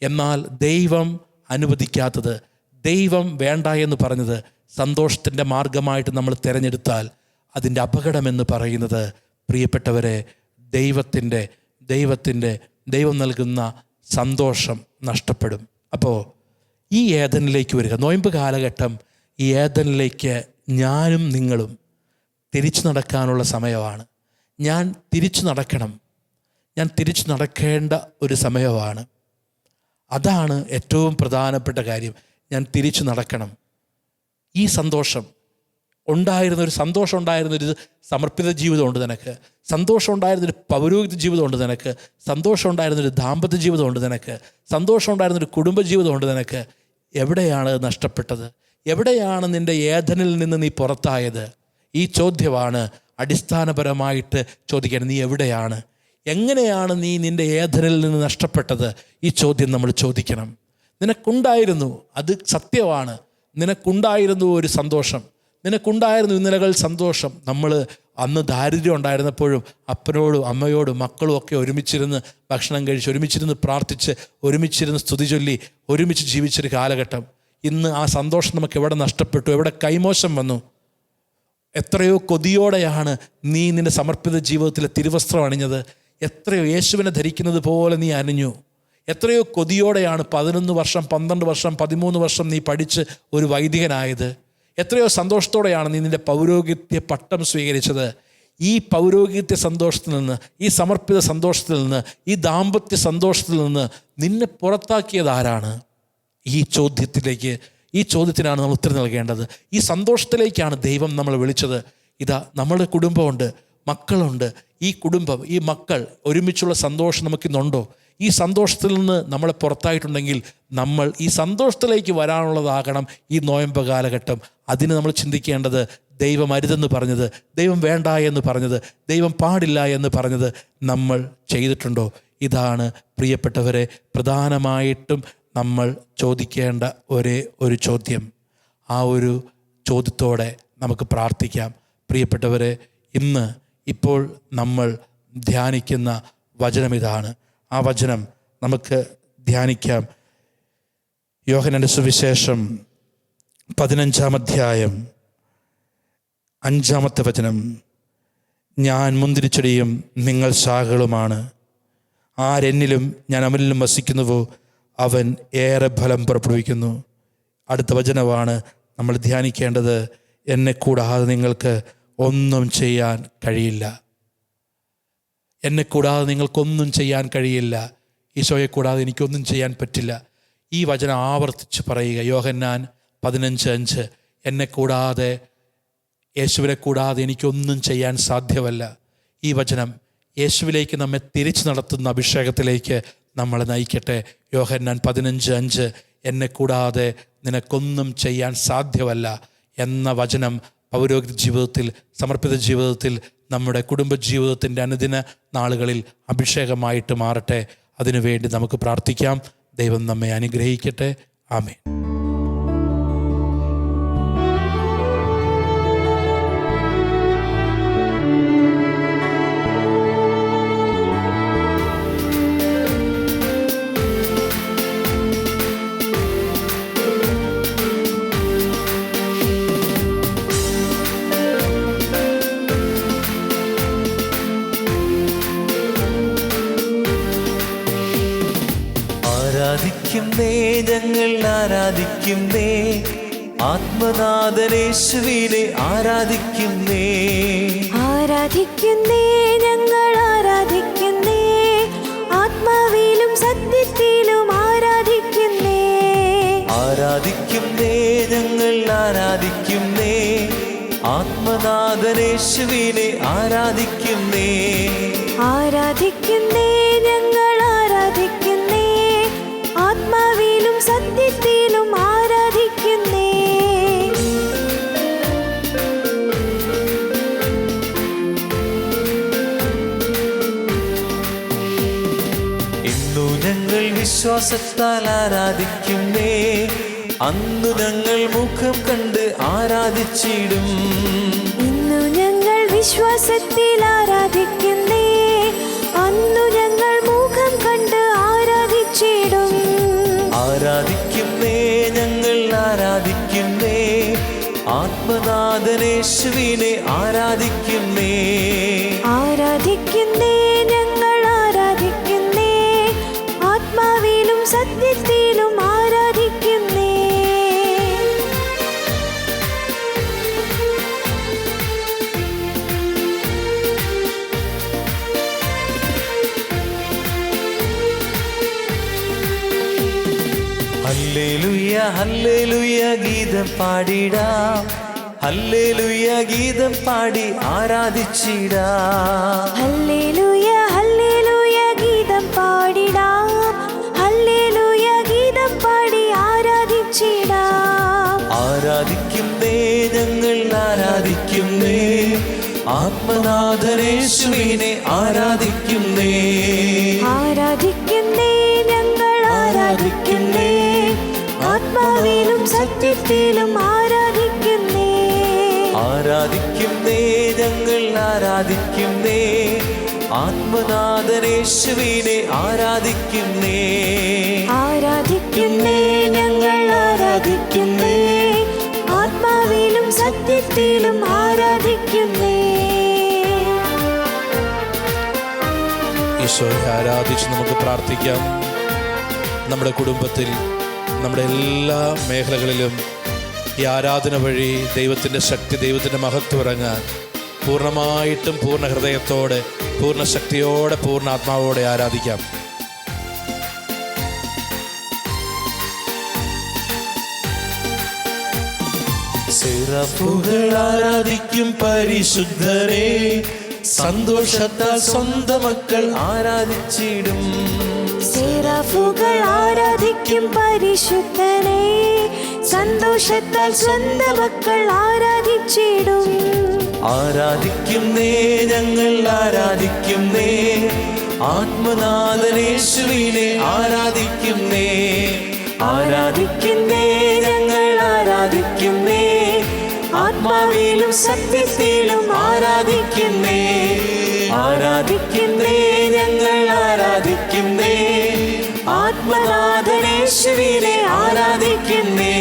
എന്നാൽ ദൈവം അനുവദിക്കാത്തത്, ദൈവം വേണ്ട എന്ന് പറഞ്ഞത് സന്തോഷത്തിൻ്റെ മാർഗമായിട്ട് നമ്മൾ തിരഞ്ഞെടുത്താൽ അതിൻ്റെ അപകടമെന്ന് പറയുന്നത്, പ്രിയപ്പെട്ടവരെ, ദൈവം നൽകുന്ന സന്തോഷം നഷ്ടപ്പെടും. അപ്പോൾ ഈ ഏദനിലേക്ക് വരിക. നോയമ്പ് കാലഘട്ടം ഈ ഏദനിലേക്ക് ഞാനും നിങ്ങളും തിരിച്ചു നടക്കാനുള്ള സമയമാണ്. ഞാൻ തിരിച്ചു നടക്കേണ്ട ഒരു സമയമാണ്. അതാണ് ഏറ്റവും പ്രധാനപ്പെട്ട കാര്യം. ഞാൻ തിരിച്ചു നടക്കണം. ഈ സന്തോഷം ഉണ്ടായിരുന്നൊരു സമർപ്പിത ജീവിതമുണ്ട് നിനക്ക്, സന്തോഷം ഉണ്ടായിരുന്നൊരു പൗരോഹിത്യ ജീവിതമുണ്ട് നിനക്ക്, സന്തോഷം ഉണ്ടായിരുന്നൊരു ദാമ്പത്യ ജീവിതമുണ്ട് നിനക്ക്, സന്തോഷം ഉണ്ടായിരുന്നൊരു കുടുംബജീവിതമുണ്ട് നിനക്ക്. എവിടെയാണ് നഷ്ടപ്പെട്ടത്? എവിടെയാണ് നിൻ്റെ ഏദനിൽ നിന്ന് നീ പുറത്തായത്? ഈ ചോദ്യമാണ് അടിസ്ഥാനപരമായിട്ട് ചോദിക്കേണ്ടത്. നീ എവിടെയാണ്? എങ്ങനെയാണ് നീ നിൻ്റെ ഏദനിൽ നിന്ന് നഷ്ടപ്പെട്ടത്? ഈ ചോദ്യം നമ്മൾ ചോദിക്കണം. നിനക്കുണ്ടായിരുന്നു, അത് സത്യമാണ്, നിനക്കുണ്ടായിരുന്നു ഒരു സന്തോഷം, നിനക്കുണ്ടായിരുന്നു ഇന്നലകൾ സന്തോഷം. നമ്മൾ അന്ന് ദാരിദ്ര്യം ഉണ്ടായിരുന്നപ്പോഴും അപ്പനോടും അമ്മയോടും മക്കളും ഒക്കെ ഒരുമിച്ചിരുന്ന് ഭക്ഷണം കഴിച്ച്, ഒരുമിച്ചിരുന്ന് പ്രാർത്ഥിച്ച്, ഒരുമിച്ചിരുന്ന് സ്തുതി ചൊല്ലി, ഒരുമിച്ച് ജീവിച്ചൊരു കാലഘട്ടം. ഇന്ന് ആ സന്തോഷം നമുക്ക് എവിടെ നഷ്ടപ്പെട്ടു? എവിടെ കൈമോശം വന്നു? എത്രയോ കൊതിയോടെയാണ് നീ നിൻ്റെ സമർപ്പിത ജീവിതത്തിലെ തിരുവസ്ത്രം അണിഞ്ഞത്. എത്രയോ യേശുവിനെ ധരിക്കുന്നത് പോലെ നീ അണിഞ്ഞു. എത്രയോ കൊതിയോടെയാണ് 11 വർഷം, 12 വർഷം, 13 വർഷം നീ പഠിച്ച് ഒരു വൈദികനായത്. എത്രയോ സന്തോഷത്തോടെയാണ് നീ നിൻ്റെ പൗരോഹിത്യ പട്ടം സ്വീകരിച്ചത്. ഈ പൗരോഹിത്യ സന്തോഷത്തിൽ നിന്ന്, ഈ സമർപ്പിത സന്തോഷത്തിൽ നിന്ന്, ഈ ദാമ്പത്യ സന്തോഷത്തിൽ നിന്ന് നിന്നെ പുറത്താക്കിയത് ആരാണ്? ഈ ചോദ്യത്തിനാണ് നമ്മൾ ഉത്തരം നൽകേണ്ടത്. ഈ സന്തോഷത്തിലേക്കാണ് ദൈവം നമ്മളെ വിളിച്ചത്. ഇതാ, നമ്മളുടെ കുടുംബമുണ്ട്, മക്കളുണ്ട്. ഈ കുടുംബം, ഈ മക്കൾ ഒരുമിച്ചുള്ള സന്തോഷം നമുക്കിന്നുണ്ടോ? ഈ സന്തോഷത്തിൽ നിന്ന് നമ്മളെ പുറത്തായിട്ടുണ്ടെങ്കിൽ നമ്മൾ ഈ സന്തോഷത്തിലേക്ക് വരാനുള്ളതാകണം ഈ നോയമ്പ് കാലഘട്ടം. അതിന് നമ്മൾ ചിന്തിക്കേണ്ടത്, ദൈവം അരുതെന്ന് പറഞ്ഞത്, ദൈവം വേണ്ട എന്ന് പറഞ്ഞത്, ദൈവം പാടില്ല എന്ന് പറഞ്ഞത് നമ്മൾ ചെയ്തിട്ടുണ്ടോ? ഇതാണ് പ്രിയപ്പെട്ടവരെ പ്രധാനമായിട്ടും നമ്മൾ ചോദിക്കേണ്ട ഒരേ ഒരു ചോദ്യം. ആ ഒരു ചോദ്യത്തോടെ നമുക്ക് പ്രാർത്ഥിക്കാം. പ്രിയപ്പെട്ടവരെ, ഇപ്പോൾ നമ്മൾ ധ്യാനിക്കുന്ന വചനം ഇതാണ്. ആ വചനം നമുക്ക് ധ്യാനിക്കാം. യോഹന്നാന്റെ സുവിശേഷം 15-ാം അധ്യായം 5-ാമത്തെ വചനം. ഞാൻ മുന്തിരിച്ചെടിയും നിങ്ങൾ ശാഖകളുമാണ്. ആരെന്നിലും ഞാൻ അവനിലും വസിക്കുന്നുവോ അവൻ ഏറെ ഫലം പുറപ്പെടുവിക്കുന്നു. അടുത്ത വചനമാണ് നമ്മൾ ധ്യാനിക്കേണ്ടത്. എന്നെ കൂടാതെ നിങ്ങൾക്ക് ഒന്നും ചെയ്യാൻ കഴിയില്ല. എന്നെ കൂടാതെ നിങ്ങൾക്കൊന്നും ചെയ്യാൻ കഴിയില്ല. ഈശോയെ കൂടാതെ എനിക്കൊന്നും ചെയ്യാൻ പറ്റില്ല. ഈ വചനം ആവർത്തിച്ച് പറയുക. യോഹന്നാൻ 15:5. എന്നെ കൂടാതെ, യേശുവിനെ കൂടാതെ എനിക്കൊന്നും ചെയ്യാൻ സാധ്യമല്ല. ഈ വചനം യേശുവിലേക്ക് നമ്മെ തിരിച്ചു നടത്തുന്ന അഭിഷേകത്തിലേക്ക് നമ്മളെ നയിക്കട്ടെ. യോഹന്നാൻ 15:5. എന്നെ കൂടാതെ നിനക്കൊന്നും ചെയ്യാൻ സാധ്യമല്ല എന്ന വചനം പൗരോഹിത്യ ജീവിതത്തിൽ, സമർപ്പിത ജീവിതത്തിൽ, നമ്മുടെ കുടുംബജീവിതത്തിൻ്റെ അനുദിന നാളുകളിൽ അഭിഷേകമായിട്ട് മാറട്ടെ. അതിനുവേണ്ടി നമുക്ക് പ്രാർത്ഥിക്കാം. ദൈവം നമ്മെ അനുഗ്രഹിക്കട്ടെ. ആമേൻ. ഞങ്ങൾ ആരാധിക്കുന്നേ, ആത്മനാഥനേശുവിനെ ആരാധിക്കുന്നേ. ആരാധിക്കുന്നേ, ഞങ്ങൾ ആരാധിക്കുന്നേ, ആത്മാവിലും സത്യത്തിലും ആരാധിക്കുന്നേ. ആരാധിക്കുന്നേ, ഞങ്ങൾ ആരാധിക്കുന്നേ, ആത്മനാഥനേശുവിനെ ആരാധിക്കുന്നേ. ആരാധിക്കുന്നേ, ഞങ്ങൾ ആരാധിക്കുന്നേ, ആത്മാവിലും സത്യത്തിലും വിശ്വാസത്താൽ ആരാധിക്കുന്നേ. അന്നു ഞങ്ങൾ മുഖം കണ്ട് ആരാധിച്ചിടും. ഇന്നു ഞങ്ങൾ വിശ്വാസത്തിൽ ആരാധിക്കുന്നേ. അന്നു ഞങ്ങൾ മുഖം കണ്ട് ആരാധിച്ചിടും. ആരാധിക്കുന്നേ, ഞങ്ങൾ ആരാധിക്കുന്നേ. ആത്മനാഥനേശുവിനെ ആരാധിക്കുന്നേ. ആരാധിക്കുന്നേ, ഞങ്ങൾ ആരാധിക്കുന്നേ. ആത്മാവിലും സത്യത്തിലും ആരാധിക്കുന്നേ. ഹല്ലേലൂയ ഹല്ലേലൂയ ഗീതം പാടിടാം. ഹല്ലേലൂയ ഗീതം പാടി ആരാധിച്ചിടാം. ഹല്ലേലൂയ ഹല്ലേലൂയ ഗീതം പാടിടാം. ഹല്ലേലൂയ ഗീതം പാടി ആരാധിച്ചിടാം. ആരാധിക്കുന്നേ, ഞങ്ങൾ ആരാധിക്കുന്നേ. ആത്മനാഥനേശുവിനെ ആരാധിക്കുന്നേ. ആരാധിക്കുന്നേ, ഞങ്ങൾ ആരാധിക്കുന്നേ. ആത്മാവിലും സത്യത്തിലും ആരാധിക്കുന്നേ. ആരാധിക്കുന്നേ, ഞങ്ങൾ ആരാധിക്കുന്നേ. ആത്മനാഥനേശുവിനെ ആരാധിക്കുന്നേ. ആരാധിക്കുന്നേ, ഞങ്ങൾ ആരാധിക്കുന്നേ. ആത്മാവിലും സത്യത്തിലും ആരാധിക്കുന്നേ. ഈശോയെ ആരാധിച്ച് നമുക്ക് പ്രാർത്ഥിക്കാം. നമ്മുടെ കുടുംബത്തിൽ, നമ്മുടെ എല്ലാ മേഖലകളിലും ഈ ആരാധന വഴി ദൈവത്തിൻ്റെ ശക്തി, ദൈവത്തിൻ്റെ മഹത്വം ഇറങ്ങാൻ പൂർണ്ണമായിട്ടും പൂർണ്ണ ഹൃദയത്തോടെ, പൂർണ്ണ ശക്തിയോടെ, പൂർണ്ണ ആത്മാവോടെ ആരാധിക്കാം. സെറാഫുകൾ ആരാധിക്കും പരിശുദ്ധരെ. സന്തോഷത്താൽ സ്വന്തം മക്കൾ ആരാധിച്ചിടും. സെറാഫുകൾ ആരാധിക്കും പരിശുദ്ധനെ. സന്തോഷത്താൽ സ്വന്തം മക്കൾ ആരാധിച്ചിടും. ആരാധിക്കുന്നേ, ഞങ്ങൾ ആരാധിക്കുന്നേ. ആത്മനാഥനേശുവിനെ ആരാധിക്കുന്നേ. ആരാധിക്കുന്നേ, ഞങ്ങൾ ആരാധിക്കുന്നേ. ആത്മാവിലും സത്യത്തിലും ആരാധിക്കുന്നേ. ആരാധിക്കുന്നേ, ഞങ്ങൾ ആരാധിക്കുന്നേ. ആത്മനാഥനേശുവിനെ ആരാധിക്കുന്നേ.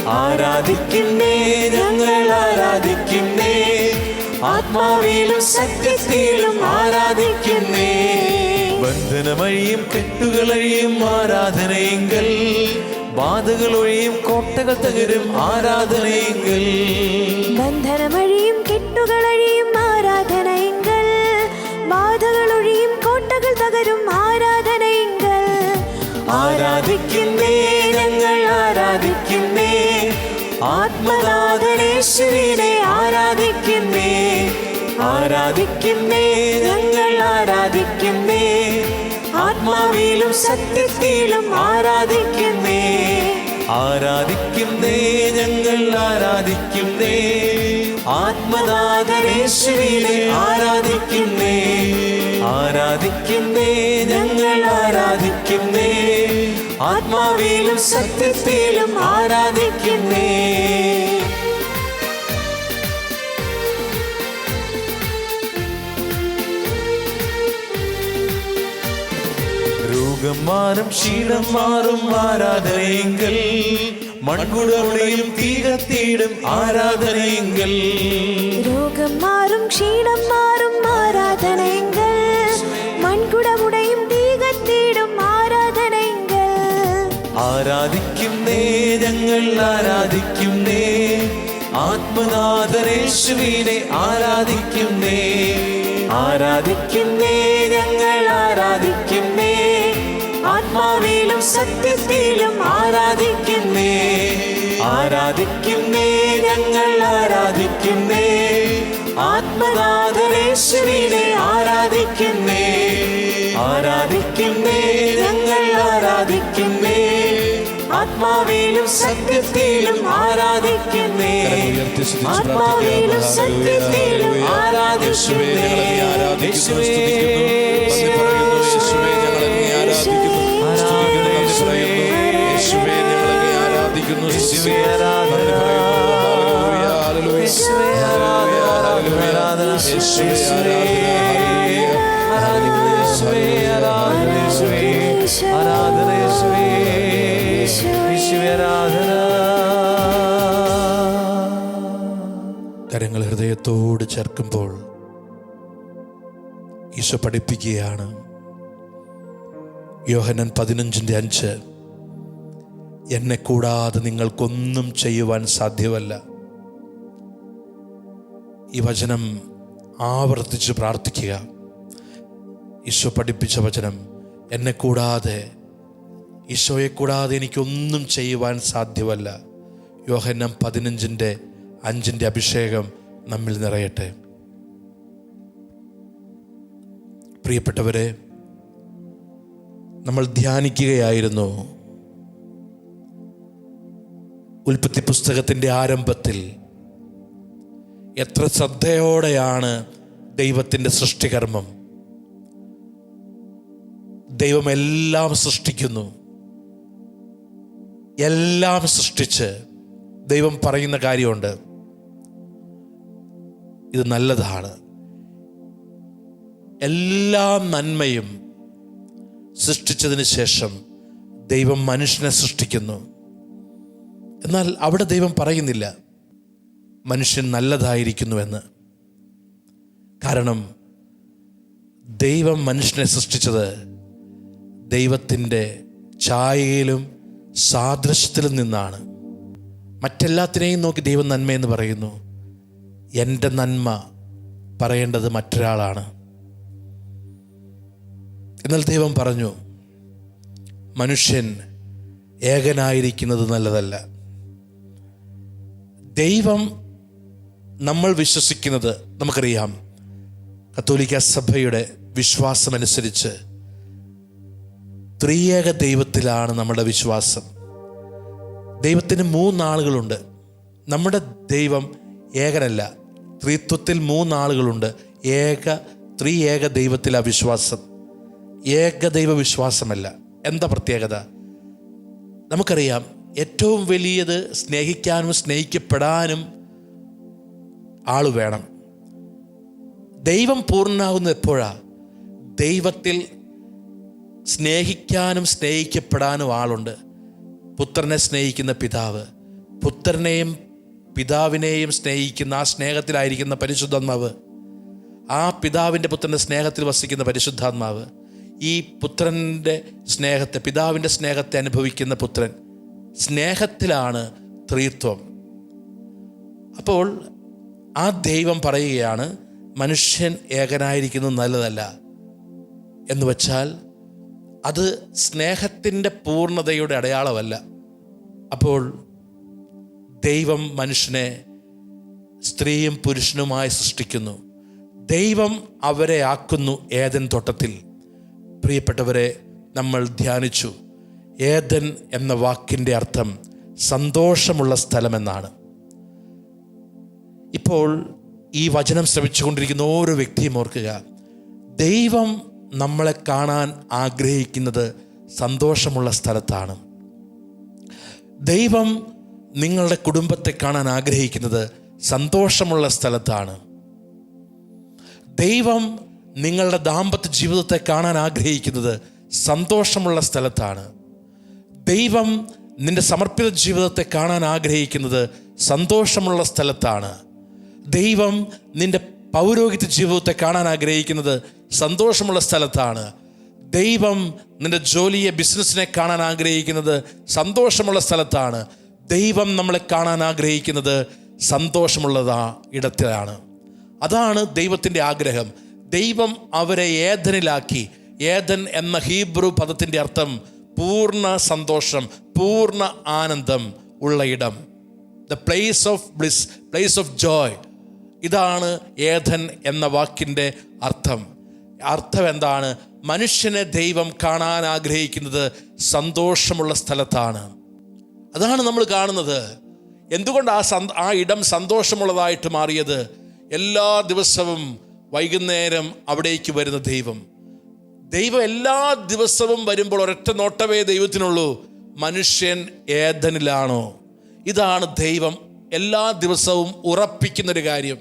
ആരാധിക്കുന്നേ, ഞങ്ങൾ ആരാധിക്കുന്നേ. ആത്മാവിലും സത്യത്തിലും ആരാധിക്കുന്നേ. ബന്ധനമഴിയും കെട്ടുകളഴിയും ആരാധനയെങ്കിൽ, ബാധകളൊഴിയും കോട്ടകൾ തകരും ആരാധനയെങ്കിൽ. ബന്ധനമഴിയും കെട്ടുകളഴിയും ആരാധനയെങ്കിൽ, ബാധകളൊഴിയും കോട്ടകൾ തകരും ആരാധനയെങ്കിൽ. ആരാധിക്കുന്നേ, ഞങ്ങൾ ആരാധിക്കുന്നേ. ആത്മനാഥനേശുവിനെ ആരാധിക്കുന്നേ. ആരാധിക്കുന്നേ, ഞങ്ങൾ ആരാധിക്കുന്നേ. ആത്മാവിലും സത്യത്തിലും ആരാധിക്കുന്നേ. ആരാധിക്കുന്നേ, ഞങ്ങൾ ആരാധിക്കുന്നേ. ആത്മനാഥനേശുവിനെ ആരാധിക്കുന്നേ. ആരാധിക്കുന്നേ, ഞങ്ങൾ ആരാധിക്കുന്നേ. ആത്മാവിലും സത്യത്തിലും ആരാധിക്കുന്നേ. രോഗം മാറും, ക്ഷീണം മാറും ആരാധനയെങ്കിൽ. മൺകുടമുടയും തീ കത്തിയിടും ആരാധനയെങ്കിൽ. രോഗം മാറും, ക്ഷീണം മാറും ആരാധനയെങ്കിൽ. മൺകുടമുടയും തീ കത്തിയിടും ആരാധനയെങ്കിൽ. ആരാധിക്കുന്നേ, ഞങ്ങൾ ആരാധിക്കുന്നേ. ആത്മനാഥനേശുവിനെ ആരാധിക്കുന്നേ. ആരാധിക്കുന്നേ, ഞങ്ങൾ ആരാധിക്കുന്നേ. ആത്മാവിലും സത്യത്തിലും ആരാധിക്കുന്നേ. ആരാധിക്കുന്നേ, ഞങ്ങൾ ആരാധിക്കുന്നേ. ആത്മനാഥനേശുവിനെ ആരാധിക്കുന്നേ. ആരാധിക്കുന്നേ, ഞങ്ങൾ ആരാധിക്കുന്നേ. ആത്മാവിലും സത്യത്തിലും ആരാധിക്കുന്നേ. ആത്മാവിലും സത്യത്തിലും ആരാധിക്കുന്നേ. യേശുവേ, നന്ദി പറയുന്നു. യേശുവേ, ഞങ്ങൾ അങ്ങേ ആരാധിക്കുന്നു, സ്തുതിക്കുന്നു. യേശുവേ ആരാധിക്കുന്നു, യേശുവേ ആരാധന, യേശുവേ ആരാധന, യേശുവേ യേശുവേ ആരാധന. കരങ്ങൾ ഹൃദയത്തോട് ചേർക്കുമ്പോൾ ഈശോ പഠിപ്പിക്കുകയാണ്. യോഹന്നാൻ 15:5, എന്നെ കൂടാതെ നിങ്ങൾക്കൊന്നും ചെയ്യുവാൻ സാധ്യമല്ല. ഈ വചനം ആവർത്തിച്ച് പ്രാർത്ഥിക്കുക. ഈശോ പഠിപ്പിച്ച വചനം, എന്നെ കൂടാതെ, ഈശോയെ കൂടാതെ എനിക്കൊന്നും ചെയ്യുവാൻ സാധ്യമല്ല. യോഹന്നാൻ 15:5 അഭിഷേകം നമ്മിൽ നിറയട്ടെ. പ്രിയപ്പെട്ടവരെ, നമ്മൾ ധ്യാനിക്കുകയായിരുന്നു ഉൽപ്പത്തി പുസ്തകത്തിൻ്റെ ആരംഭത്തിൽ എത്ര ശ്രദ്ധയോടെയാണ് ദൈവത്തിൻ്റെ സൃഷ്ടികർമ്മം. ദൈവം എല്ലാം സൃഷ്ടിക്കുന്നു. എല്ലാം സൃഷ്ടിച്ച് ദൈവം പറയുന്ന കാര്യമുണ്ട്, ഇത് നല്ലതാണ്. എല്ലാ നന്മയും സൃഷ്ടിച്ചതിന് ശേഷം ദൈവം മനുഷ്യനെ സൃഷ്ടിക്കുന്നു. എന്നാൽ അവിടെ ദൈവം പറയുന്നില്ല മനുഷ്യൻ നല്ലതായിരിക്കുന്നുവെന്ന്. കാരണം ദൈവം മനുഷ്യനെ സൃഷ്ടിച്ചത് ദൈവത്തിൻ്റെ ഛായയിലും സാദൃശ്യത്തിലും നിന്നാണ്. മറ്റെല്ലാത്തിനെയും നോക്കി ദൈവം നന്മയെന്ന് പറയുന്നു. എൻ്റെ നന്മ പറയേണ്ടത് മറ്റൊരാളാണ്. എന്നാൽ ദൈവം പറഞ്ഞു, മനുഷ്യൻ ഏകനായിരിക്കുന്നത് നല്ലതല്ല. ദൈവം നമ്മൾ വിശ്വസിക്കുന്നത് നമുക്കറിയാം. കത്തോലിക്ക സഭയുടെ വിശ്വാസമനുസരിച്ച് ത്രിയേക ദൈവത്തിലാണ് നമ്മുടെ വിശ്വാസം. ദൈവത്തിന് 3 ആളുകളുണ്ട്. നമ്മുടെ ദൈവം ഏകനല്ല, ത്രിത്വത്തിൽ 3 ആളുകളുണ്ട്. ത്രിയേക ദൈവത്തിലാ വിശ്വാസം, ഏകദൈവ വിശ്വാസമല്ല. എന്താ പ്രത്യേകത? നമുക്കറിയാം, ഏറ്റവും വലിയത് സ്നേഹിക്കാനും സ്നേഹിക്കപ്പെടാനും ആള് വേണം. ദൈവം പൂർണ്ണമാകുന്നത് എപ്പോഴാ? ദൈവത്തിൽ സ്നേഹിക്കാനും സ്നേഹിക്കപ്പെടാനും ആളുണ്ട്. പുത്രനെ സ്നേഹിക്കുന്ന പിതാവ്, പുത്രനെയും പിതാവിനെയും സ്നേഹിക്കുന്ന ആ സ്നേഹത്തിലായിരിക്കുന്ന പരിശുദ്ധാത്മാവ്, ആ പിതാവിൻ്റെ പുത്രൻ്റെ സ്നേഹത്തിൽ വസിക്കുന്ന പരിശുദ്ധാത്മാവ്, ഈ പുത്രൻ്റെ സ്നേഹത്തെ, പിതാവിൻ്റെ സ്നേഹത്തെ അനുഭവിക്കുന്ന പുത്രൻ, സ്നേഹത്തിലാണ് ത്രിത്വം. അപ്പോൾ ആ ദൈവം പറയുകയാണ് മനുഷ്യൻ ഏകനായിരിക്കുന്നത് നല്ലതല്ല എന്ന് വച്ചാൽ അത് സ്നേഹത്തിൻ്റെ പൂർണ്ണതയുടെ അടയാളമല്ല. അപ്പോൾ ദൈവം മനുഷ്യനെ സ്ത്രീയും പുരുഷനുമായി സൃഷ്ടിക്കുന്നു. ദൈവം അവരെ ആക്കുന്നു ഏദൻ തോട്ടത്തിൽ. പ്രിയപ്പെട്ടവരെ, നമ്മൾ ധ്യാനിച്ചു, ഏദൻ എന്ന വാക്കിൻ്റെ അർത്ഥം സന്തോഷമുള്ള സ്ഥലമെന്നാണ്. ഇപ്പോൾ ഈ വചനം ശ്രമിച്ചുകൊണ്ടിരിക്കുന്ന ഓരോ വ്യക്തിയും ഓർക്കുക, ദൈവം നമ്മളെ കാണാൻ ആഗ്രഹിക്കുന്നത് സന്തോഷമുള്ള സ്ഥലത്താണ്. ദൈവം നിങ്ങളുടെ കുടുംബത്തെ കാണാൻ ആഗ്രഹിക്കുന്നത് സന്തോഷമുള്ള സ്ഥലത്താണ്. ദൈവം നിങ്ങളുടെ ദാമ്പത്യ ജീവിതത്തെ കാണാൻ ആഗ്രഹിക്കുന്നത് സന്തോഷമുള്ള സ്ഥലത്താണ്. ദൈവം നിന്റെ സമർപ്പിത ജീവിതത്തെ കാണാൻ ആഗ്രഹിക്കുന്നത് സന്തോഷമുള്ള സ്ഥലത്താണ്. ദൈവം നിന്റെ പൗരോഹിത്യ ജീവിതത്തെ കാണാൻ ആഗ്രഹിക്കുന്നത് സന്തോഷമുള്ള സ്ഥലത്താണ്. ദൈവം നിന്റെ ജോലിയെ, ബിസിനസ്സിനെ കാണാൻ ആഗ്രഹിക്കുന്നത് സന്തോഷമുള്ള സ്ഥലത്താണ്. ദൈവം നമ്മളെ കാണാൻ ആഗ്രഹിക്കുന്നത് സന്തോഷമുള്ളതാ ഇടത്തിലാണ്. അതാണ് ദൈവത്തിൻ്റെ ആഗ്രഹം. ദൈവം അവരെ ഏദനിലാക്കി. ഏദൻ എന്ന ഹീബ്രു പദത്തിൻ്റെ അർത്ഥം പൂർണ്ണ സന്തോഷം, പൂർണ്ണ ആനന്ദം ഉള്ള ഇടം. The place of bliss, place of Joy. ഇതാണ് ഏദൻ എന്ന വാക്കിൻ്റെ അർത്ഥം. അർത്ഥം എന്താണ്? മനുഷ്യനെ ദൈവം കാണാൻ ആഗ്രഹിക്കുന്നത് സന്തോഷമുള്ള സ്ഥലത്താണ്. അതാണ് നമ്മൾ കാണുന്നത്. എന്തുകൊണ്ട് ആ ഇടം സന്തോഷമുള്ളതായിട്ട് മാറിയത്? എല്ലാ ദിവസവും വൈകുന്നേരം അവിടേക്ക് വരുന്ന ദൈവം എല്ലാ ദിവസവും വരുമ്പോൾ ഒരൊറ്റ നോട്ടമേ ദൈവത്തിനുള്ളൂ, മനുഷ്യൻ ഏദനിലാണോ? ഇതാണ് ദൈവം എല്ലാ ദിവസവും ഉറപ്പിക്കുന്നൊരു കാര്യം.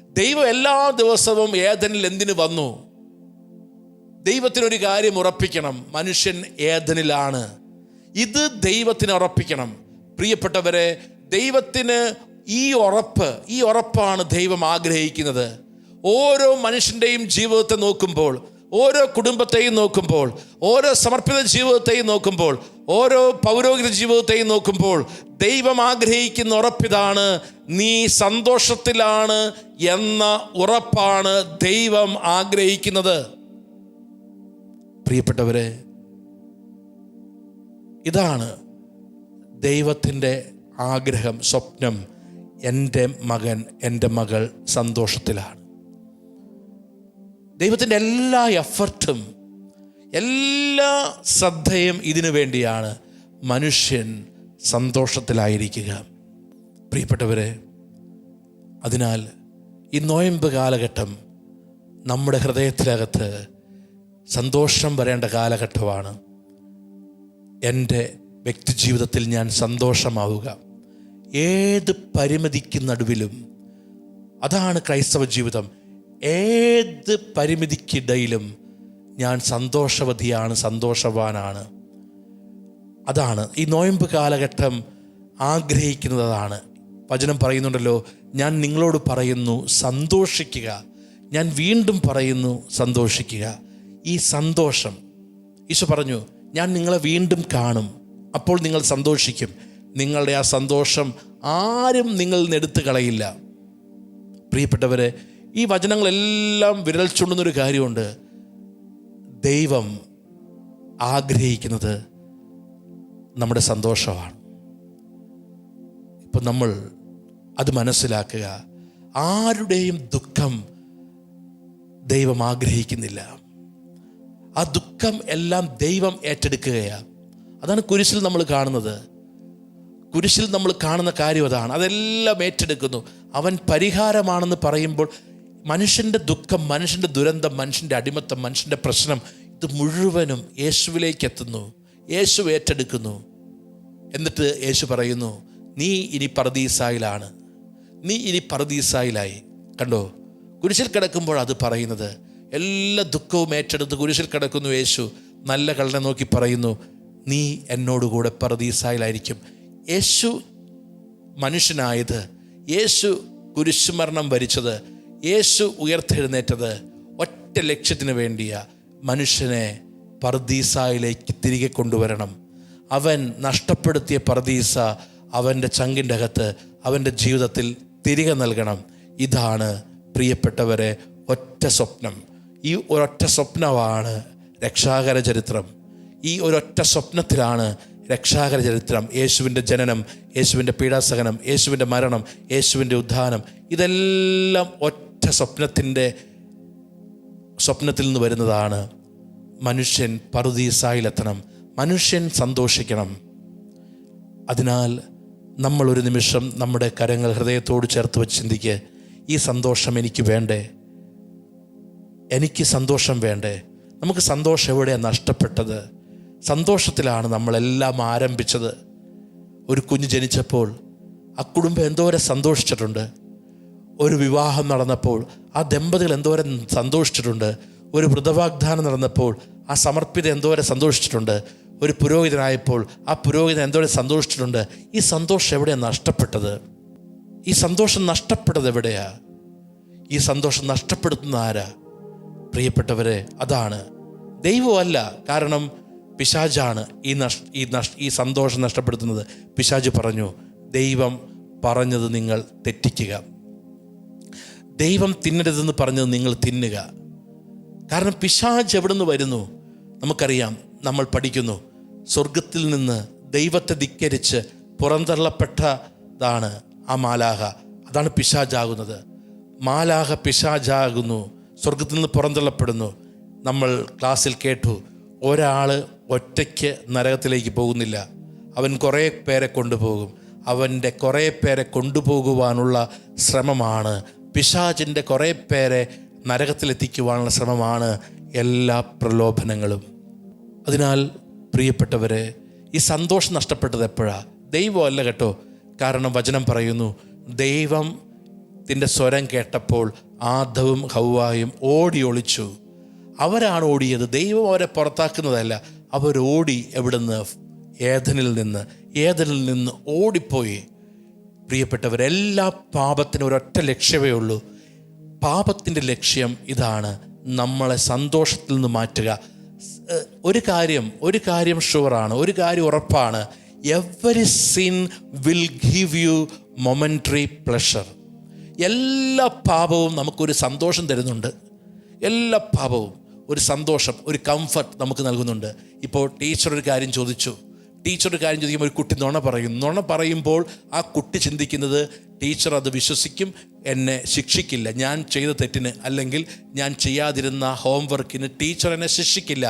ദൈവം എല്ലാ ദിവസവും ഏദനിൽ എന്തിനു വന്നു? ദൈവത്തിനൊരു കാര്യം ഉറപ്പിക്കണം, മനുഷ്യൻ ഏദനിലാണ്. ഇത് ദൈവത്തിന് ഉറപ്പിക്കണം. പ്രിയപ്പെട്ടവരെ, ദൈവത്തിന് ഈ ഉറപ്പാണ് ദൈവം ആഗ്രഹിക്കുന്നത്. ഓരോ മനുഷ്യൻ്റെയും ജീവിതത്തെ നോക്കുമ്പോൾ, ഓരോ കുടുംബത്തെയും നോക്കുമ്പോൾ, ഓരോ സമർപ്പിത ജീവിതത്തെയും നോക്കുമ്പോൾ, ഓരോ പൗരോഹിത ജീവിതത്തെയും നോക്കുമ്പോൾ ദൈവം ആഗ്രഹിക്കുന്ന ഉറപ്പിതാണ്. നീ സന്തോഷത്തിലാണ് എന്ന ഉറപ്പാണ് ദൈവം ആഗ്രഹിക്കുന്നത്. പ്രിയപ്പെട്ടവരെ, ഇതാണ് ദൈവത്തിൻ്റെ ആഗ്രഹം, സ്വപ്നം. എൻ്റെ മകൻ, എൻ്റെ മകൾ സന്തോഷത്തിലാണ്. ദൈവത്തിൻ്റെ എല്ലാ എഫർട്ടും, എല്ലാ ശ്രദ്ധയും ഇതിനു വേണ്ടിയാണ്, മനുഷ്യൻ സന്തോഷത്തിലായിരിക്കുക. പ്രിയപ്പെട്ടവരെ, അതിനാൽ ഈ നോയമ്പ് കാലഘട്ടം നമ്മുടെ ഹൃദയത്തിനകത്ത് സന്തോഷം വരേണ്ട കാലഘട്ടമാണ്. എൻ്റെ വ്യക്തിജീവിതത്തിൽ ഞാൻ സന്തോഷമാവുക, ഏത് പരിമിതിക്ക് നടുവിലും. അതാണ് ക്രൈസ്തവ ജീവിതം. ഏത് പരിമിതിക്കിടയിലും ഞാൻ സന്തോഷവതിയാണ്, സന്തോഷവാനാണ്. അതാണ് ഈ നോയമ്പ് കാലഘട്ടം ആഗ്രഹിക്കുന്നതാണ്. വചനം പറയുന്നുണ്ടല്ലോ, ഞാൻ നിങ്ങളോട് പറയുന്നു സന്തോഷിക്കുക. ഞാൻ വീണ്ടും പറയുന്നു സന്തോഷിക്കുക. ഈ സന്തോഷം, ഈശോ പറഞ്ഞു, ഞാൻ നിങ്ങളെ വീണ്ടും കാണും, അപ്പോൾ നിങ്ങൾ സന്തോഷിക്കും. നിങ്ങളുടെ ആ സന്തോഷം ആരും നിങ്ങളിൽ നിന്ന് എടുത്തു കളയില്ല. പ്രിയപ്പെട്ടവരെ, ഈ വചനങ്ങളെല്ലാം വിരൽ ചൂണ്ടുന്നൊരു കാര്യമുണ്ട്. ദൈവം ആഗ്രഹിക്കുന്നത് നമ്മുടെ സന്തോഷമാണ്. ഇപ്പം നമ്മൾ അത് മനസ്സിലാക്കുക. ആരുടെയും ദുഃഖം ദൈവം ആഗ്രഹിക്കുന്നില്ല. ആ ദുഃഖം എല്ലാം ദൈവം ഏറ്റെടുക്കുകയാണ്. അതാണ് കുരിശിൽ നമ്മൾ കാണുന്നത്. കുരിശിൽ നമ്മൾ കാണുന്ന കാര്യം അതാണ്. അതെല്ലാം ഏറ്റെടുക്കുന്നു. അവൻ പരിഹാരമാണെന്ന് പറയുമ്പോൾ മനുഷ്യൻ്റെ ദുഃഖം, മനുഷ്യൻ്റെ ദുരന്തം, മനുഷ്യൻ്റെ അടിമത്തം, മനുഷ്യൻ്റെ പ്രശ്നം, ഇത് മുഴുവനും യേശുവിലേക്ക് എത്തുന്നു. യേശു ഏറ്റെടുക്കുന്നു. എന്നിട്ട് യേശു പറയുന്നു, നീ ഇനി പറുദീസായിലാണ്, നീ ഇനി പറുദീസായിലായി. കണ്ടോ, കുരിശിൽ കിടക്കുമ്പോൾ അത് പറയുന്നത്. എല്ലാ ദുഃഖവും ഏറ്റെടുത്ത് കുരിശിൽ കിടക്കുന്നു യേശു. നല്ല കള്ളനെ നോക്കി പറയുന്നു, നീ എന്നോടുകൂടെ പറുദീസായിലായിരിക്കും. യേശു മനുഷ്യനായത്, യേശു കുരിശുമരണം വരിച്ചത്, യേശു ഉയർത്തെഴുന്നേറ്റത് ഒറ്റ ലക്ഷ്യത്തിന് വേണ്ടിയാ, മനുഷ്യനെ പറുദീസായിലേക്ക് തിരികെ കൊണ്ടുവരണം. അവൻ നഷ്ടപ്പെടുത്തിയ പറുദീസ അവൻ്റെ ചങ്കിൻ്റെ അകത്ത്, അവൻ്റെ ജീവിതത്തിൽ തിരികെ നൽകണം. ഇതാണ് പ്രിയപ്പെട്ടവരെ ഒറ്റ സ്വപ്നം. ഈ ഒരൊറ്റ സ്വപ്നമാണ് രക്ഷാകര ചരിത്രം. ഈ ഒരൊറ്റ സ്വപ്നത്തിലാണ് രക്ഷാകര ചരിത്രം. യേശുവിൻ്റെ ജനനം, യേശുവിൻ്റെ പീഡാസഹനം, യേശുവിൻ്റെ മരണം, യേശുവിൻ്റെ ഉദ്ധാനം, ഇതെല്ലാം ഒറ്റ സ്വപ്നത്തിൽ നിന്ന് വരുന്നതാണ്. മനുഷ്യൻ പറുദീസായിലെത്തണം, മനുഷ്യൻ സന്തോഷിക്കണം. അതിനാൽ നമ്മളൊരു നിമിഷം നമ്മുടെ കരങ്ങൾ ഹൃദയത്തോട് ചേർത്ത് വെച്ച് ചിന്തിക്കുക, ഈ സന്തോഷം എനിക്ക് വേണ്ടേ? എനിക്ക് സന്തോഷം വേണ്ടേ? നമുക്ക് സന്തോഷം എവിടെയാണ് നഷ്ടപ്പെട്ടത്? സന്തോഷത്തിലാണ് നമ്മളെല്ലാം ആരംഭിച്ചത്. ഒരു കുഞ്ഞ് ജനിച്ചപ്പോൾ ആ കുടുംബം എന്തോരം സന്തോഷിച്ചിട്ടുണ്ട്. ഒരു വിവാഹം നടന്നപ്പോൾ ആ ദമ്പതികൾ എന്തോരം സന്തോഷിച്ചിട്ടുണ്ട്. ഒരു വ്രതവാഗ്ദാനം നടന്നപ്പോൾ ആ സമർപ്പിത എന്തോരം സന്തോഷിച്ചിട്ടുണ്ട്. ഒരു പുരോഹിതനായപ്പോൾ ആ പുരോഹിതൻ എന്തോരം സന്തോഷിച്ചിട്ടുണ്ട്. ഈ സന്തോഷം എവിടെയാണ് നഷ്ടപ്പെട്ടത്? ഈ സന്തോഷം നഷ്ടപ്പെട്ടത് എവിടെയാ? ഈ സന്തോഷം നഷ്ടപ്പെടുത്തുന്ന ആരാ? പ്രിയപ്പെട്ടവരെ, അതാണ് ദൈവമല്ല. കാരണം പിശാചാണ് ഈ സന്തോഷം നഷ്ടപ്പെടുത്തുന്നത്. പിശാച് പറഞ്ഞു, ദൈവം പറഞ്ഞത് നിങ്ങൾ തെറ്റിക്കുക, ദൈവം തിന്നരുതെന്ന് പറഞ്ഞത് നിങ്ങൾ തിന്നുക. കാരണം പിശാച് എവിടെ നിന്ന് വരുന്നു നമുക്കറിയാം. നമ്മൾ പഠിക്കുന്നു, സ്വർഗത്തിൽ നിന്ന് ദൈവത്തെ ധിക്കരിച്ച് പുറന്തള്ളപ്പെട്ടതാണ് ആ മാലാഹ. അതാണ് പിശാചാകുന്നത്. മാലാഹ പിശാചാകുന്നു, സ്വർഗത്തിൽ നിന്ന് പുറന്തള്ളപ്പെടുന്നു. നമ്മൾ ക്ലാസ്സിൽ കേട്ടു, ഒരാൾ ഒറ്റയ്ക്ക് നരകത്തിലേക്ക് പോകുന്നില്ല, അവൻ കുറേ പേരെ കൊണ്ടുപോകും. അവൻ്റെ കുറേ പേരെ കൊണ്ടുപോകുവാനുള്ള ശ്രമമാണ്, പിശാചിൻ്റെ കുറേ പേരെ നരകത്തിലെത്തിക്കുവാനുള്ള ശ്രമമാണ് എല്ലാ പ്രലോഭനങ്ങളും. അതിനാൽ പ്രിയപ്പെട്ടവരെ, ഈ സന്തോഷം നഷ്ടപ്പെട്ടത് എപ്പോഴാണ്? ദൈവമല്ല കേട്ടോ. കാരണം വചനം പറയുന്നു, ദൈവം ദൈവത്തിൻ്റെ സ്വരം കേട്ടപ്പോൾ ആദവും ഹവ്വായും ഓടി ഒളിച്ചു. അവരാണ് ഓടിയത്, ദൈവം അവരെ പുറത്താക്കുന്നതല്ല. അവരോടി എവിടുന്ന്? ഏദനിൽ നിന്ന് ഓടിപ്പോയി. പ്രിയപ്പെട്ടവരെല്ലാ പാപത്തിനും ഒരൊറ്റ ലക്ഷ്യമേ ഉള്ളൂ. പാപത്തിൻ്റെ ലക്ഷ്യം ഇതാണ്, നമ്മളെ സന്തോഷത്തിൽ നിന്ന് മാറ്റുക. ഒരു കാര്യം ഷുവറാണ്, ഒരു കാര്യം ഉറപ്പാണ്. Every sin will give you momentary pleasure. എല്ലാ പാപവും നമുക്കൊരു സന്തോഷം തരുന്നുണ്ട്. എല്ലാ പാപവും ഒരു സന്തോഷം, ഒരു കംഫർട്ട് നമുക്ക് നൽകുന്നുണ്ട്. ഇപ്പോൾ ടീച്ചർ ഒരു കാര്യം ചോദിക്കുമ്പോൾ ഒരു കുട്ടി നുണ പറയുമ്പോൾ ആ കുട്ടി ചിന്തിക്കുന്നത് ടീച്ചർ അത് വിശ്വസിക്കും, എന്നെ ശിക്ഷിക്കില്ല. ഞാൻ ചെയ്ത തെറ്റിന് അല്ലെങ്കിൽ ഞാൻ ചെയ്യാതിരുന്ന ഹോംവർക്കിന് ടീച്ചർ എന്നെ ശിക്ഷിക്കില്ല.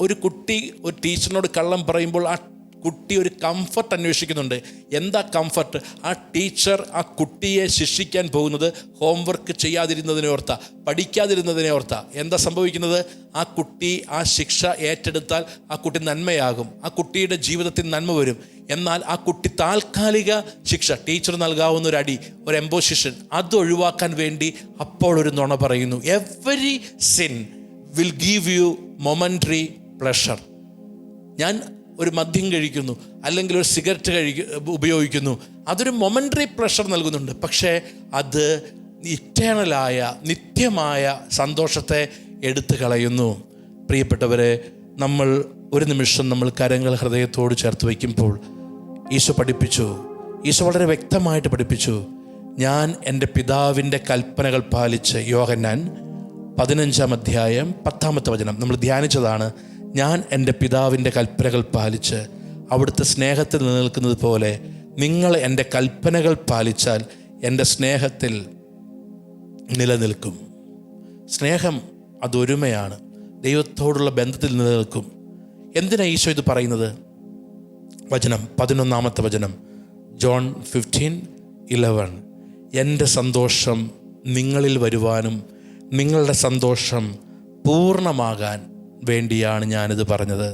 ഒരു കുട്ടി ഒരു ടീച്ചറിനോട് കള്ളം പറയുമ്പോൾ ആ കുട്ടി ഒരു കംഫർട്ട് അന്വേഷിക്കുന്നുണ്ട്. എന്താ കംഫർട്ട്? ആ ടീച്ചർ ആ കുട്ടിയെ ശിക്ഷിക്കാൻ പോകുന്നത് ഹോംവർക്ക് ചെയ്യാതിരുന്നതിനെ ഓർത്താ, പഠിക്കാതിരുന്നതിനെ ഓർത്താ. എന്താ സംഭവിക്കുന്നത്? ആ കുട്ടി ആ ശിക്ഷ ഏറ്റെടുത്താൽ ആ കുട്ടി നന്മയാകും, ആ കുട്ടിയുടെ ജീവിതത്തിൽ നന്മ വരും. എന്നാൽ ആ കുട്ടി താൽക്കാലിക ശിക്ഷ, ടീച്ചർ നൽകാവുന്ന ഒരു അടി, ഒരു എംപോസിഷൻ, അത് ഒഴിവാക്കാൻ വേണ്ടി അപ്പോൾ ഒരു നുണ പറയുന്നു. Every sin will give you momentary pleasure. ഞാൻ ഒരു മദ്യം കഴിക്കുന്നു അല്ലെങ്കിൽ ഒരു സിഗരറ്റ് ഉപയോഗിക്കുന്നു, അതൊരു മൊമെൻ്ററി പ്ലഷർ നൽകുന്നുണ്ട്. പക്ഷേ അത് ഇറ്റേണലായ നിത്യമായ സന്തോഷത്തെ എടുത്തു കളയുന്നു. പ്രിയപ്പെട്ടവരെ, നമ്മൾ ഒരു നിമിഷം നമ്മൾ കരങ്ങൾ ഹൃദയത്തോട് ചേർത്ത് വയ്ക്കുമ്പോൾ ഈശോ വളരെ വ്യക്തമായിട്ട് പഠിപ്പിച്ചു. ഞാൻ എൻ്റെ പിതാവിൻ്റെ കൽപ്പനകൾ പാലിച്ച്, യോഹന്നാൻ 15-ാം അധ്യായം 10-ാമത്തെ വചനം നമ്മൾ ധ്യാനിച്ചതാണ്. ഞാൻ എൻ്റെ പിതാവിൻ്റെ കൽപ്പനകൾ പാലിച്ച് അവിടുത്തെ സ്നേഹത്തിൽ നിലനിൽക്കുന്നത് പോലെ നിങ്ങൾ എൻ്റെ കൽപ്പനകൾ പാലിച്ചാൽ എൻ്റെ സ്നേഹത്തിൽ നിലനിൽക്കും. സ്നേഹം അതൊരുമയാണ്, ദൈവത്തോടുള്ള ബന്ധത്തിൽ നിലനിൽക്കും. എന്തിനാണ് ഈശോ ഇത് പറയുന്നത്? വചനം 11-ാമത്തെ വചനം, ജോൺ 15:11. എൻ്റെ സന്തോഷം നിങ്ങളിൽ വരുവാനും നിങ്ങളുടെ സന്തോഷം പൂർണ്ണമാകാൻ വേണ്ടിയാണ് ഞാനിത് പറഞ്ഞത്.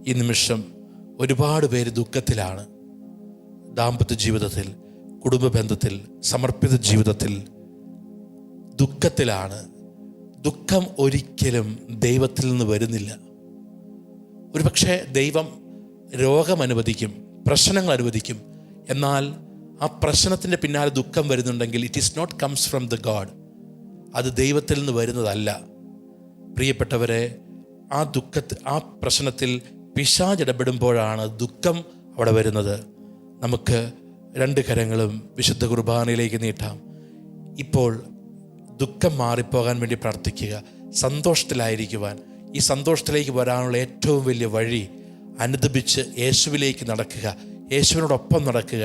ഈ നിമിഷം ഒരുപാട് പേര് ദുഃഖത്തിലാണ്. ദാമ്പത്യ ജീവിതത്തിൽ, കുടുംബ ബന്ധത്തിൽ, സമർപ്പിത ജീവിതത്തിൽ ദുഃഖത്തിലാണ്. ദുഃഖം ഒരിക്കലും ദൈവത്തിൽ നിന്ന് വരുന്നില്ല. ഒരുപക്ഷെ ദൈവം രോഗം അനുവദിക്കും, പ്രശ്നങ്ങൾ അനുവദിക്കും. എന്നാൽ ആ പ്രശ്നത്തിൻ്റെ പിന്നാലെ ദുഃഖം വരുന്നുണ്ടെങ്കിൽ it is not comes from the God. അത് ദൈവത്തിൽ നിന്ന് വരുന്നതല്ല. പ്രിയപ്പെട്ടവരെ, ആ പ്രശ്നത്തിൽ പിശാച് ഇടപെടുമ്പോഴാണ് ദുഃഖം അവിടെ വരുന്നത്. നമുക്ക് രണ്ട് കരങ്ങളും വിശുദ്ധ കുർബാനയിലേക്ക് നീട്ടാം. ഇപ്പോൾ ദുഃഖം മാറിപ്പോകാൻ വേണ്ടി പ്രാർത്ഥിക്കുക. സന്തോഷത്തിലായിരിക്കുവാൻ, ഈ സന്തോഷത്തിലേക്ക് വരാനുള്ള ഏറ്റവും വലിയ വഴി അനുദപിച്ച് യേശുവിലേക്ക് നടക്കുക, യേശുവിനോടൊപ്പം നടക്കുക.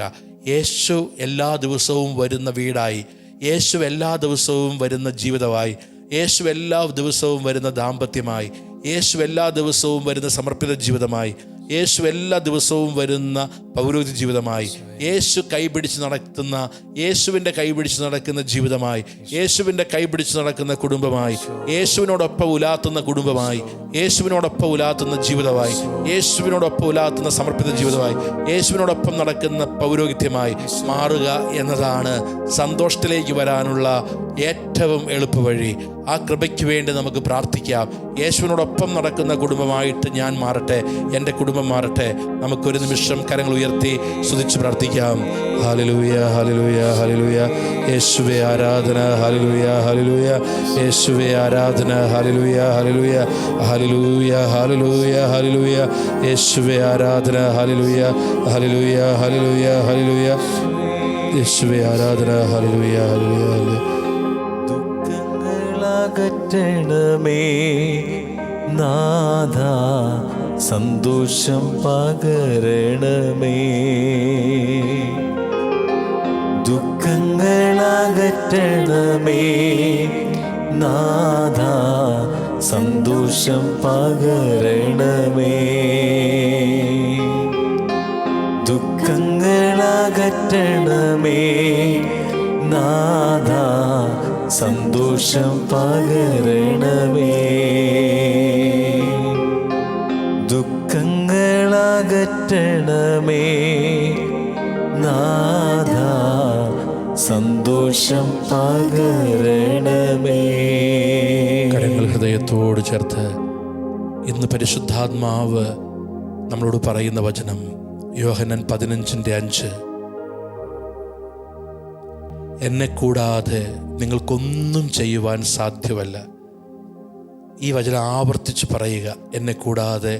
യേശു എല്ലാ ദിവസവും വരുന്ന വീടായി, യേശു എല്ലാ ദിവസവും വരുന്ന ജീവിതമായി, യേശു എല്ലാ ദിവസവും വരുന്ന ദാമ്പത്യമായി, യേശു എല്ലാ ദിവസവും വരുന്ന സമർപ്പിത ജീവിതമായി, യേശു എല്ലാ ദിവസവും വരുന്ന പൗരോഹിത്യ ജീവിതമായി, യേശുവിൻ്റെ കൈപിടിച്ച് നടക്കുന്ന ജീവിതമായി, യേശുവിൻ്റെ കൈപിടിച്ച് നടക്കുന്ന കുടുംബമായി, യേശുവിനോടൊപ്പം ഉലാത്തുന്ന കുടുംബമായി, യേശുവിനോടൊപ്പം ഉലാത്തുന്ന ജീവിതമായി, യേശുവിനോടൊപ്പം ഉലാത്തുന്ന സമർപ്പിത ജീവിതമായി, യേശുവിനോടൊപ്പം നടക്കുന്ന പൗരോഹിത്യമായി മാറുക എന്നതാണ് സന്തോഷത്തിലേക്ക് വരാനുള്ള ഏറ്റവും എളുപ്പവഴി. ആ കൃപയ്ക്ക് വേണ്ടി നമുക്ക് പ്രാർത്ഥിക്കാം. യേശുവിനോടൊപ്പം നടക്കുന്ന കുടുംബമായിട്ട് ഞാൻ മാറട്ടെ, എൻ്റെ കുടുംബം മാറട്ടെ. നമുക്കൊരു നിമിഷം കരങ്ങൾ ഉയർത്തി സ്തുതിച്ച് പ്രാർത്ഥിക്കാം. Hallelujah, hallelujah, hallelujah. യേശുവേ ആരാധന, ഹല്ലേലൂയ, ഹല്ലേലൂയ. യേശുവേ ആരാധന, hallelujah, hallelujah, hallelujah, hallelujah, hallelujah. യേശുവേ ആരാധന, ഹല്ലേലൂയ, ഹല്ലേലൂയ, ഹല്ലേലൂയ, ഹല്ലേലൂയ. യേശുവേ ആരാധന, ഹല്ലേലൂയ, ഹല്ലേലൂയ. ദുഃഖങ്ങളകറ്റണമേ നാഥ, സന്തോഷം പകരണമേ. ദുഃഖങ്ങളകറ്റണമേ നാഥ, സന്തോഷം പകരണമേ. ദുഃഖങ്ങളകറ്റണമേ നാഥ, സന്തോഷം പകരണമേ. ദുഃഖങ്ങളകറ്റണമേ നാഥ, സന്തോഷം പകരണമേ. കരങ്ങൾ ഹൃദയത്തോട് ചേർത്ത് ഇന്ന് പരിശുദ്ധാത്മാവ് നമ്മളോട് പറയുന്ന വചനം യോഹന്നാൻ 15:5. എന്നെ കൂടാതെ നിങ്ങൾക്കൊന്നും ചെയ്യുവാൻ സാധ്യമല്ല. ഈ വചനം ആവർത്തിച്ച് പറയുക. എന്നെ കൂടാതെ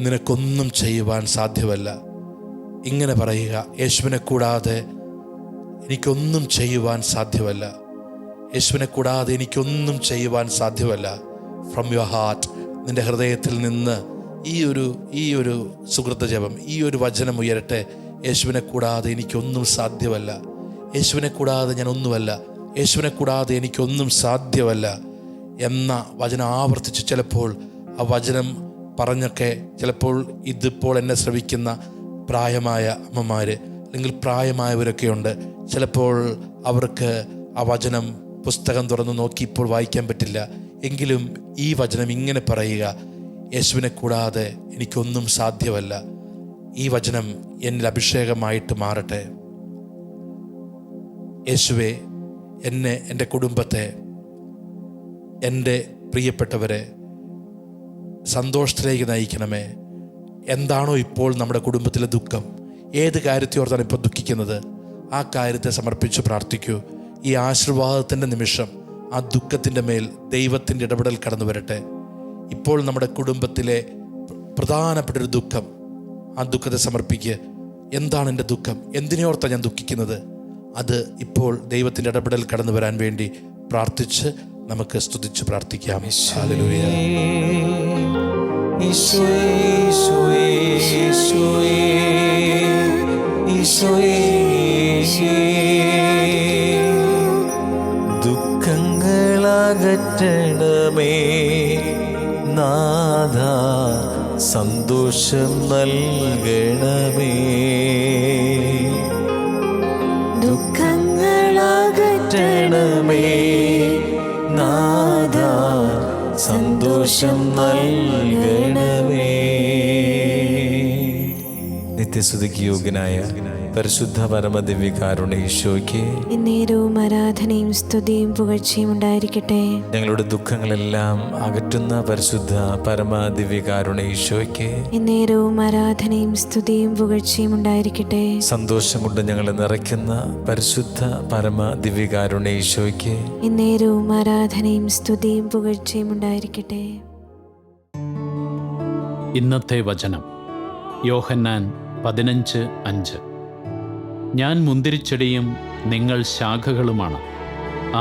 നിനക്കൊന്നും ചെയ്യുവാൻ സാധ്യമല്ല. ഇങ്ങനെ പറയുക, യേശുവിനെ കൂടാതെ എനിക്കൊന്നും ചെയ്യുവാൻ സാധ്യമല്ല. യേശുവിനെ കൂടാതെ എനിക്കൊന്നും ചെയ്യുവാൻ സാധ്യമല്ല. ഫ്രം യുവർ ഹാർട്ട്, നിൻ്റെ ഹൃദയത്തിൽ നിന്ന് ഈ ഒരു സുഹൃത ജപം, ഈ ഒരു വചനം ഉയരട്ടെ. യേശുവിനെ കൂടാതെ എനിക്കൊന്നും സാധ്യമല്ല. യേശുവിനെ കൂടാതെ ഞാൻ ഒന്നുമല്ല. യേശുവിനെ കൂടാതെ എനിക്കൊന്നും സാധ്യമല്ല എന്ന വചനം ആവർത്തിച്ച്, ചിലപ്പോൾ ആ വചനം പറഞ്ഞൊക്കെ ചിലപ്പോൾ ഇതിപ്പോൾ എന്നെ ശ്രവിക്കുന്ന പ്രായമായ അമ്മമാർ അല്ലെങ്കിൽ പ്രായമായവരൊക്കെ ഉണ്ട്. ചിലപ്പോൾ അവർക്ക് ആ വചനം പുസ്തകം തുറന്ന് നോക്കി ഇപ്പോൾ വായിക്കാൻ പറ്റില്ല. എങ്കിലും ഈ വചനം ഇങ്ങനെ പറയുക, യേശുവിനെ കൂടാതെ എനിക്കൊന്നും സാധ്യമല്ല. ഈ വചനം എന്നിൽ അഭിഷേകമായിട്ട് മാറട്ടെ. യേശുവേ, എന്നെ, എൻ്റെ കുടുംബത്തെ, എൻ്റെ പ്രിയപ്പെട്ടവരെ സന്തോഷത്തിലേക്ക് നയിക്കണമേ. എന്താണോ ഇപ്പോൾ നമ്മുടെ കുടുംബത്തിലെ ദുഃഖം, ഏത് കാര്യത്തെ ഓർത്താണ് ഇപ്പോൾ ദുഃഖിക്കുന്നത്, ആ കാര്യത്തെ സമർപ്പിച്ച് പ്രാർത്ഥിക്കൂ. ഈ ആശീർവാദത്തിൻ്റെ നിമിഷം ആ ദുഃഖത്തിൻ്റെ മേൽ ദൈവത്തിൻ്റെ ഇടപെടൽ കടന്നു വരട്ടെ. ഇപ്പോൾ നമ്മുടെ കുടുംബത്തിലെ പ്രധാനപ്പെട്ടൊരു ദുഃഖം, ആ ദുഃഖത്തെ സമർപ്പിക്കുക. എന്താണ് എൻ്റെ ദുഃഖം? എന്തിനെയോർത്താണ് ഞാൻ ദുഃഖിക്കുന്നത്? അത് ഇപ്പോൾ ദൈവത്തിൻ്റെ ഇടപെടൽ കടന്നു വരാൻ വേണ്ടി പ്രാർത്ഥിച്ച് നമുക്ക് സ്തുതിച്ച് പ്രാർത്ഥിക്കാം. ഹല്ലേലൂയ. ഈശോയേ, ഈശോയേ, ഈശോയേ, ഈശോയേ, ദുഃഖങ്ങളകറ്റണമേ നാഥ, സന്തോഷം നൽകണമേ. ദുഃഖങ്ങളകറ്റണമേ നാഥ, സന്തോഷം നൽകണമേ. നിത്യസ്തുതിക്ക് യോഗ്യനായ പരിശുദ്ധ പരമദിവ്യകാരുണ്യ ഈശോയ്ക്ക് എന്നേരവും ആരാധനയും സ്തുതിയും പുകഴ്ചയും ഉണ്ടായിരിക്കട്ടെ. ഞങ്ങളുടെ ദുഃഖങ്ങളെല്ലാം അകറ്റുന്ന പരിശുദ്ധ പരമദിവ്യകാരുണ്യ ഈശോയ്ക്ക് എന്നേരവും ആരാധനയും സ്തുതിയും പുകഴ്ചയും ഉണ്ടായിരിക്കട്ടെ. സന്തോഷം കൊണ്ട് ഞങ്ങളെ നിറയ്ക്കുന്ന പരിശുദ്ധ പരമദിവ്യകാരുണ്യ ഈശോയ്ക്ക് എന്നേരവും ആരാധനയും സ്തുതിയും പുകഴ്ചയും ഉണ്ടായിരിക്കട്ടെ. ഇന്നത്തെ വചനം യോഹന്നാൻ 15:5. ഞാൻ മുന്തിരിച്ചെടിയും നിങ്ങൾ ശാഖകളുമാണ്.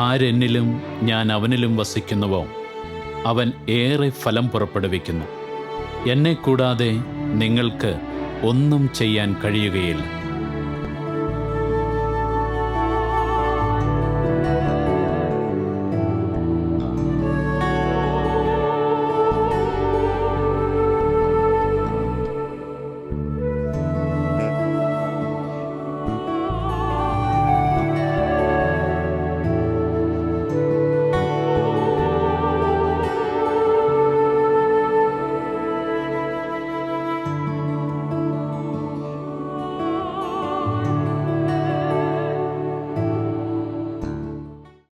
ആരെന്നിലും ഞാൻ അവനിലും വസിക്കുന്നുവോ അവൻ ഏറെ ഫലം പുറപ്പെടുവിക്കുന്നു. എന്നെ കൂടാതെ നിങ്ങൾക്ക് ഒന്നും ചെയ്യാൻ കഴിയുകയില്ല.